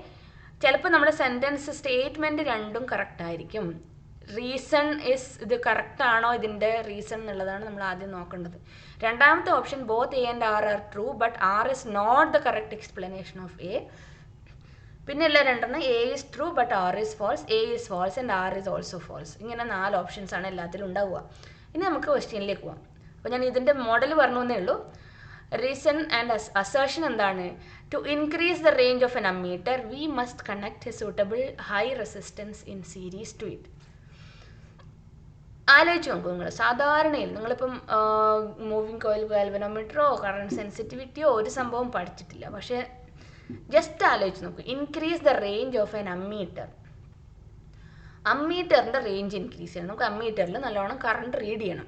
ചിലപ്പോൾ നമ്മുടെ സെൻറ്റൻസ് സ്റ്റേറ്റ്മെൻറ്റ് രണ്ടും കറക്റ്റ് ആയിരിക്കും. റീസൺ ഇസ് ഇത് കറക്റ്റ് ആണോ ഇതിൻ്റെ റീസൺ എന്നുള്ളതാണ് നമ്മൾ ആദ്യം നോക്കേണ്ടത്. രണ്ടാമത്തെ option both A and R are true but R is not the correct explanation of A. പിന്നെ ഉള്ള രണ്ടെണ്ണം A is true but R is false, A is false and R is also false. ഇങ്ങനെ 4 options ആണ് എല്ലാത്തിലും ഉണ്ടാവുക. ഇനി നമുക്ക് ക്വസ്റ്റ്യനിലേക്ക് പോകാം. അപ്പോൾ ഞാൻ ഇതിൻ്റെ മോഡൽ പറഞ്ഞു എന്നേ ഉള്ളൂ. റീസൺ ആൻഡ് അസേർഷൻ എന്താണ്? To increase the range of an ammeter we must connect a suitable high resistance in series to it. ആലോചിച്ച് നോക്കൂ നിങ്ങൾ. സാധാരണയിൽ നിങ്ങളിപ്പം മൂവിങ് കോയിൽ ഗാൽവനോമീറ്ററോ കറണ്ട് സെൻസിറ്റിവിറ്റിയോ ഒരു സംഭവം പഠിച്ചിട്ടില്ല. പക്ഷേ ജസ്റ്റ് ആലോചിച്ച് നോക്കൂ. Increase the range of an ammeter. അമ്മീറ്ററിൻ്റെ റേഞ്ച് ഇൻക്രീസ് ചെയ്യണം. നമുക്ക് അമ്മീറ്ററിൽ നല്ലോണം കറണ്ട് റീഡ് ചെയ്യണം.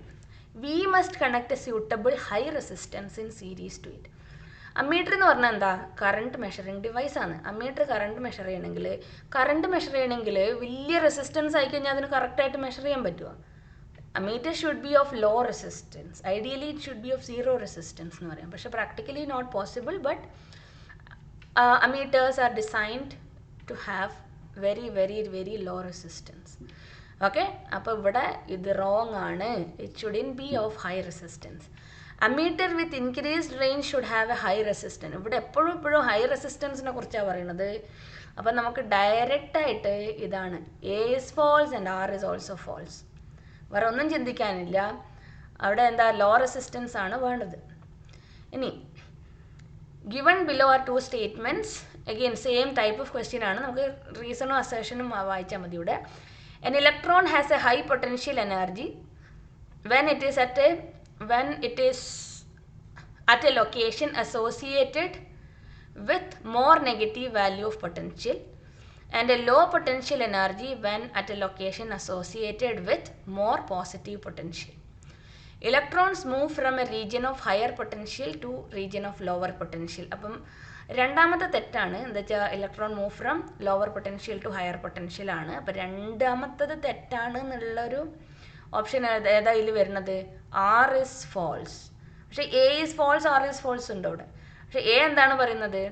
We must connect a suitable high resistance in series to it. Ammeter എന്ന് പറഞ്ഞാൽ എന്താ? കറണ്ട് മെഷറിങ് ഡിവൈസാണ്. അമ്മീറ്റർ കറണ്ട് മെഷർ ചെയ്യണമെങ്കിൽ വലിയ റെസിസ്റ്റൻസ് ആയിക്കഴിഞ്ഞാൽ അതിന് കറക്റ്റായിട്ട് മെഷർ ചെയ്യാൻ പറ്റുമോ? Ammeter should be of low resistance. Ideally it should be of zero resistance എന്ന് പറയാം. പക്ഷേ practically not possible. But ammeters are designed to have very very very low resistance. Okay, അപ്പോൾ ഇവിടെ ഇത് റോങ് ആണ്. it shouldn't be of high resistance. ammeter with increased range should have a high resistance. ഇവിടെ എപ്പോഴും high റെസിസ്റ്റൻസിനെ കുറിച്ചാണ് പറയുന്നത്. അപ്പം നമുക്ക് ഡയറക്റ്റായിട്ട് ഇതാണ് A is false and R is also false. വേറെ ഒന്നും ചിന്തിക്കാനില്ല. അവിടെ എന്താ ലോ റെസിസ്റ്റൻസ് ആണ് വേണ്ടത്. ഇനി given below are two statements, again same type of question ആണ്, നമുക്ക് റീസണും അസേഷനും വായിച്ചാൽ മതി. ഇവിടെ an electron has a high potential energy when it is at a location associated with more negative value of potential and a low potential energy when at a location associated with more positive potential. Electrons move from a region of higher potential to region of lower potential. അപ്പം രണ്ടാമത്തെ തെറ്റാണ്, എന്താ വെച്ചാൽ electron move from lower potential to higher potential ആണ്. അപ്പം രണ്ടാമത്തത് തെറ്റാണ് എന്നുള്ളൊരു ഓപ്ഷൻ ഏതാ ഇതിൽ വരുന്നത്? R is false. പക്ഷേ A is false, R is false ഉണ്ട് അവിടെ. പക്ഷേ എ എന്താണ് പറയുന്നത്?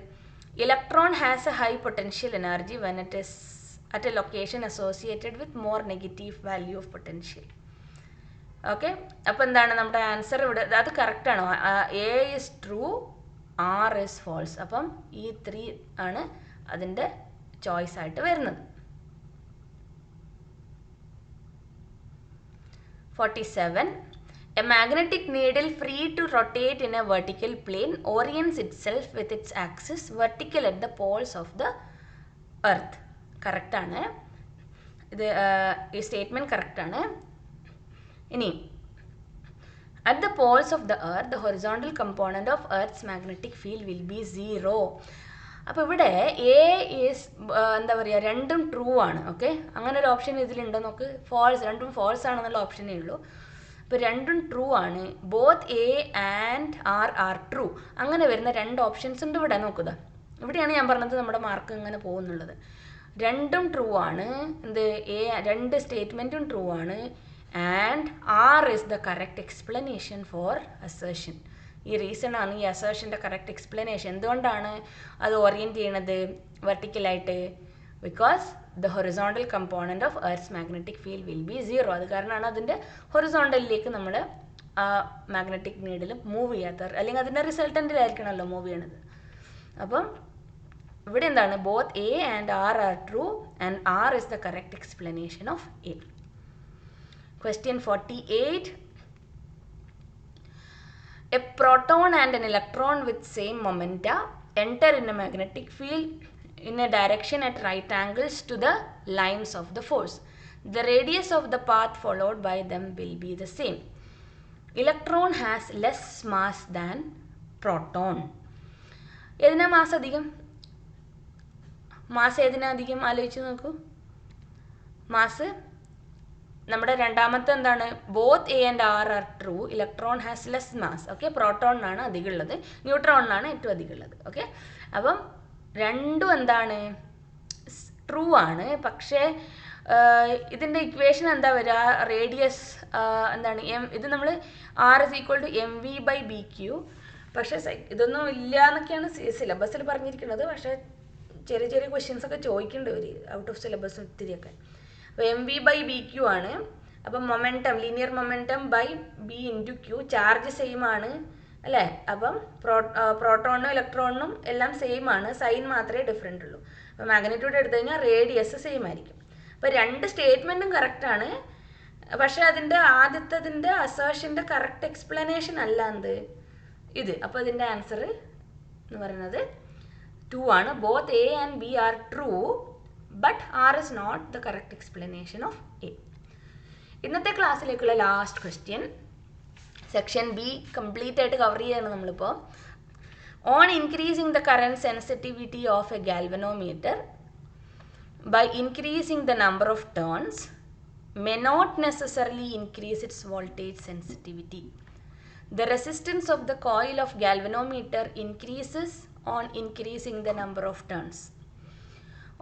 Electron has a high potential energy when it is at a location associated with more negative value of potential. Okay, അപ്പോൾ എന്താണ് നമ്മുടെ ആൻസർ ഇവിടെ? അത് കറക്റ്റാണോ? A is true, R is false. അപ്പം ഈ 3 ആണ് അതിൻ്റെ ചോയ്സ് ആയിട്ട് വരുന്നത്. 47. A magnetic needle free to rotate in a vertical plane orients itself with its axis vertical at the poles of the earth. കറക്റ്റാണ് ഇത്, ഈ സ്റ്റേറ്റ്മെൻറ്റ് കറക്റ്റാണ്. ഇനി at the poles of the earth the horizontal component of earth's magnetic field will be 0. അപ്പോൾ ഇവിടെ A is എന്താ പറയുക, രണ്ടും ട്രൂ ആണ്. ഓക്കെ, അങ്ങനെ ഒരു ഓപ്ഷൻ ഇതിലുണ്ടോ നോക്ക്. ഫോൾസ്, രണ്ടും ഫോൾസ് ആണെന്നുള്ള ഓപ്ഷനേ ഉള്ളൂ. അപ്പോൾ രണ്ടും ട്രൂ ആണ്. Both A and R are true. അങ്ങനെ വരുന്ന 2 ഓപ്ഷൻസ് ഉണ്ട് ഇവിടെ. നോക്കുക, ഇവിടെയാണ് ഞാൻ പറഞ്ഞത് നമ്മുടെ മാർക്ക് ഇങ്ങനെ പോകുന്നുള്ളത്. രണ്ടും ട്രൂ ആണ്. എന്ത്? എ, 2 സ്റ്റേറ്റ്മെൻറ്റും ട്രൂ ആണ്. And R is the correct explanation for assertion. ഈ റീസൺ ആണ് ഈ അസേഷൻ്റെ കറക്റ്റ് എക്സ്പ്ലനേഷൻ. എന്തുകൊണ്ടാണ് അത് ഓറിയൻറ്റ് ചെയ്യണത് വെർട്ടിക്കലായിട്ട്? Because the horizontal component of earth's magnetic field will be 0. അത് കാരണമാണ് അതിൻ്റെ ഹൊറിസോണ്ടലിലേക്ക് നമ്മൾ ആ മാഗ്നറ്റിക് നീഡിൽ മൂവ് ചെയ്യാത്തത്, അല്ലെങ്കിൽ അതിൻ്റെ റിസൾട്ടൻറ്റിലായിരിക്കണമല്ലോ മൂവ് ചെയ്യണത്. അപ്പം ഇവിടെ എന്താണ്? Both A and R are true and R is the correct explanation of A. Question 48. A proton and an electron with same momenta enter in a magnetic field in a direction at right angles to the lines of the force. The radius of the path followed by them will be the same. Electron has less mass than proton. ഏതിനാ mass അധികം? Mass ഏതിനാ അധികം? ആലോചിച്ച് നോക്കൂ. Mass നമ്മുടെ രണ്ടാമത്തെ എന്താണ്? Both A and R are true. Electron has less mass. Okay, പ്രോട്ടോണിനാണ് അധികം ഉള്ളത്, ന്യൂട്രോണിനാണ് ഏറ്റവും അധികം ഉള്ളത്. ഓക്കെ, അപ്പം രണ്ടും എന്താണ്? ട്രൂ ആണ്. പക്ഷേ ഇതിൻ്റെ ഇക്വേഷൻ എന്താ വരിക? റേഡിയസ് എന്താണ്? ഇത് നമ്മൾ R is equal to mv/bq. പക്ഷേ ഇതൊന്നും ഇല്ല എന്നൊക്കെയാണ് സിലബസിൽ പറഞ്ഞിരിക്കുന്നത്. പക്ഷേ ചെറിയ ചെറിയ ക്വസ്റ്റ്യൻസ് ഒക്കെ ചോദിക്കേണ്ടി വരും ഔട്ട് ഓഫ് സിലബസ് ഒത്തിരിയൊക്കെ. അപ്പോൾ mv/bq ആണ്. അപ്പം momentum, linear momentum by B into Q. Charge same ആണ് അല്ലേ? അപ്പം പ്രോട്ടോണിനും ഇലക്ട്രോണിനും എല്ലാം സെയിം ആണ്, സൈൻ മാത്രമേ ഡിഫറെൻ്റ് ഉള്ളൂ. അപ്പോൾ മാഗ്നിറ്റ്യൂഡ് എടുത്തു കഴിഞ്ഞാൽ റേഡിയസ് സെയിം ആയിരിക്കും. അപ്പോൾ 2 സ്റ്റേറ്റ്മെൻറ്റും കറക്റ്റാണ്. പക്ഷേ അതിൻ്റെ ആദ്യത്തതിൻ്റെ അസേഷൻ്റെ കറക്റ്റ് എക്സ്പ്ലനേഷൻ അല്ല എന്ത് ഇത്. അപ്പോൾ ഇതിൻ്റെ ആൻസർ എന്ന് പറയുന്നത് 2 ആണ്. Both A and B are true, but R is not the correct explanation of A. ഇന്നത്തെ ക്ലാസ്സിലേക്കുള്ള last question, section B complete ആയിട്ട് കവർ ചെയ്യാണ് നമ്മളിപ്പോൾ. On increasing the current sensitivity of a galvanometer by increasing the number of turns may not necessarily increase its voltage sensitivity. The resistance of the coil of galvanometer increases on increasing the number of turns.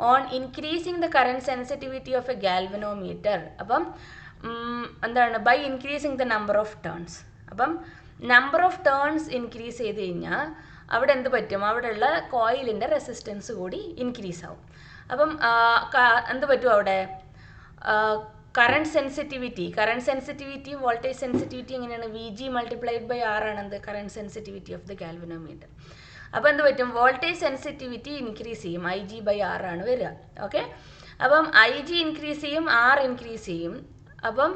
On increasing the current sensitivity of a galvanometer, അപ്പം എന്താണ്? by increasing the number of turns. അപ്പം number of turns increase ചെയ്ത് കഴിഞ്ഞാൽ അവിടെ എന്ത് പറ്റും? അവിടെയുള്ള കോയിലിൻ്റെ resistance കൂടി ഇൻക്രീസ് ആവും. അപ്പം എന്ത് പറ്റും അവിടെ? കറണ്ട് സെൻസിറ്റിവിറ്റി വോൾട്ടേജ് സെൻസിറ്റിവിറ്റി എങ്ങനെയാണ്? VG മൾട്ടിപ്ലൈഡ് ബൈ R ആണ് എന്ത്? Current sensitivity of the galvanometer. അപ്പോൾ എന്ത് പറ്റും? വോൾട്ടേജ് സെൻസിറ്റിവിറ്റി ഇൻക്രീസ് ചെയ്യും, IG/R ആണ് വരിക. ഓക്കെ, അപ്പം IG ഇൻക്രീസ് ചെയ്യും, R ഇൻക്രീസ് ചെയ്യും. അപ്പം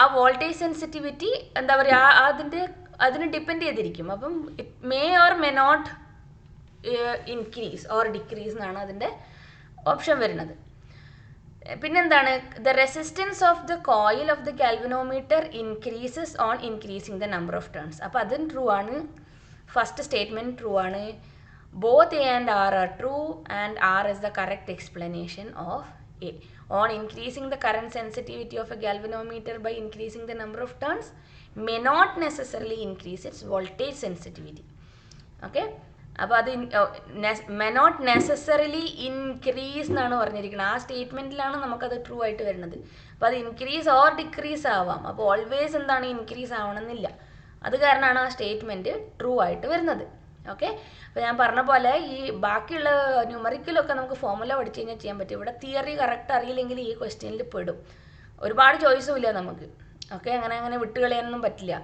ആ വോൾട്ടേജ് സെൻസിറ്റിവിറ്റി എന്താ പറയുക അതിന് ഡിപ്പെൻഡ് ചെയ്തിരിക്കും. അപ്പം it may or may not increase or decrease എന്നാണ് അതിൻ്റെ ഓപ്ഷൻ വരുന്നത്. പിന്നെന്താണ്, the resistance of the coil of the galvanometer increases on increasing the number of turns. അപ്പോൾ അതും ട്രൂ ആണ്. ഫസ്റ്റ് സ്റ്റേറ്റ്മെൻറ്റ് ട്രൂ ആണ്. Both A and R are true and R is the correct explanation of A. On increasing the current sensitivity of a galvanometer by increasing the number of turns may not necessarily increase its voltage sensitivity. Okay, അപ്പോൾ അത് may not necessarily increase എന്നാണ് പറഞ്ഞിരിക്കുന്നത്. ആ സ്റ്റേറ്റ്മെൻറ്റിലാണ് നമുക്കത് true ആയിട്ട് വരുന്നത്. അപ്പോൾ അത് ഇൻക്രീസ് ഓർ ഡിക്രീസ് ആവാം. അപ്പോൾ ഓൾവേസ് എന്താണ് ഇൻക്രീസ് ആവണമെന്നില്ല. അത് കാരണമാണ് ആ സ്റ്റേറ്റ്മെൻറ്റ് ട്രൂ ആയിട്ട് വരുന്നത്. ഓക്കെ, അപ്പോൾ ഞാൻ പറഞ്ഞ പോലെ ഈ ബാക്കിയുള്ള ന്യൂമറിക്കലൊക്കെ നമുക്ക് ഫോർമുല പഠിച്ചു കഴിഞ്ഞാൽ ചെയ്യാൻ പറ്റും. ഇവിടെ തിയറി കറക്റ്റ് അറിയില്ലെങ്കിൽ ഈ ക്വസ്റ്റ്യനിൽ പെടും. ഒരുപാട് ചോയ്സും ഇല്ല നമുക്ക്. ഓക്കെ, അങ്ങനെ വിട്ടുകളയാനൊന്നും പറ്റില്ല.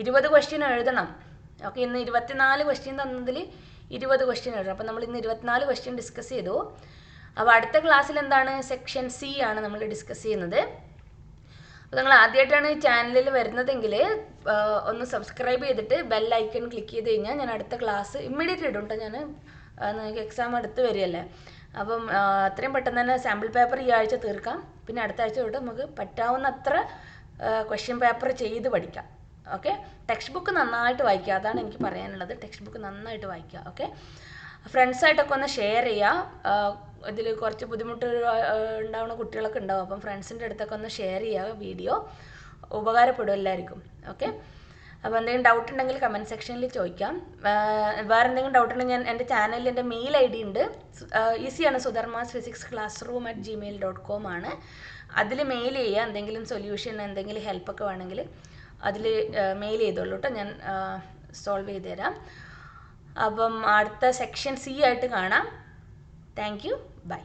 20 ക്വസ്റ്റ്യൻ എഴുതണം. ഓക്കെ, ഇന്ന് 24 ക്വസ്റ്റ്യൻ തന്നതിൽ 20 ക്വസ്റ്റ്യൻ എഴുതണം. അപ്പോൾ നമ്മൾ ഇന്ന് 24 ക്വസ്റ്റ്യൻ ഡിസ്കസ് ചെയ്തു. അപ്പോൾ അടുത്ത ക്ലാസ്സിൽ എന്താണ്, സെക്ഷൻ സി ആണ് നമ്മൾ ഡിസ്കസ് ചെയ്യുന്നത്. അപ്പോൾ നിങ്ങൾ ആദ്യമായിട്ടാണ് ഈ ചാനലിൽ വരുന്നതെങ്കിൽ ഒന്ന് സബ്സ്ക്രൈബ് ചെയ്തിട്ട് ബെൽ ഐക്കൺ ക്ലിക്ക് ചെയ്ത് കഴിഞ്ഞാൽ ഞാൻ അടുത്ത ക്ലാസ് ഇമ്മീഡിയറ്റ് ഇടും കേട്ടോ. ഞാൻ എക്സാം അടുത്ത് വരികയല്ലേ, അപ്പം അത്രയും പെട്ടെന്ന് തന്നെ സാമ്പിൾ പേപ്പർ ഈ ആഴ്ച തീർക്കാം. പിന്നെ അടുത്ത ആഴ്ച തൊട്ട് നമുക്ക് പറ്റാവുന്നത്ര ക്വസ്റ്റ്യൻ പേപ്പർ ചെയ്ത് പഠിക്കാം. ഓക്കെ, ടെക്സ്റ്റ് ബുക്ക് നന്നായിട്ട് വായിക്കുക, അതാണ് എനിക്ക് പറയാനുള്ളത്. ടെക്സ്റ്റ് ബുക്ക് നന്നായിട്ട് വായിക്കുക. ഓക്കെ, ഫ്രണ്ട്സായിട്ടൊക്കെ ഒന്ന് ഷെയർ ചെയ്യുക. ഇതിൽ കുറച്ച് ബുദ്ധിമുട്ട് ഉണ്ടാവുന്ന കുട്ടികളൊക്കെ ഉണ്ടാവും. അപ്പം ഫ്രണ്ട്സിൻ്റെ അടുത്തൊക്കെ ഒന്ന് ഷെയർ ചെയ്യുക. വീഡിയോ ഉപകാരപ്പെടും എല്ലാവർക്കും. ഓക്കെ, അപ്പോൾ എന്തെങ്കിലും ഡൗട്ട് ഉണ്ടെങ്കിൽ കമൻറ്റ് സെക്ഷനിൽ ചോദിക്കാം. വേറെ എന്തെങ്കിലും ഡൗട്ട് ഉണ്ടെങ്കിൽ ഞാൻ എൻ്റെ ചാനലിൽ എൻ്റെ മെയിൽ ID ഉണ്ട്. ഈസിയാണ്, sudharmasphysicsclassroom@gmail.com ആണ്. അതിൽ മെയിൽ ചെയ്യുക. എന്തെങ്കിലും സൊല്യൂഷൻ, എന്തെങ്കിലും ഹെൽപ്പൊക്കെ വേണമെങ്കിൽ അതിൽ മെയിൽ ചെയ്തോളൂ കേട്ടോ. ഞാൻ സോൾവ് ചെയ്ത് തരാം. അപ്പം അടുത്ത സെക്ഷൻ സി ആയിട്ട് കാണാം. Thank you, by.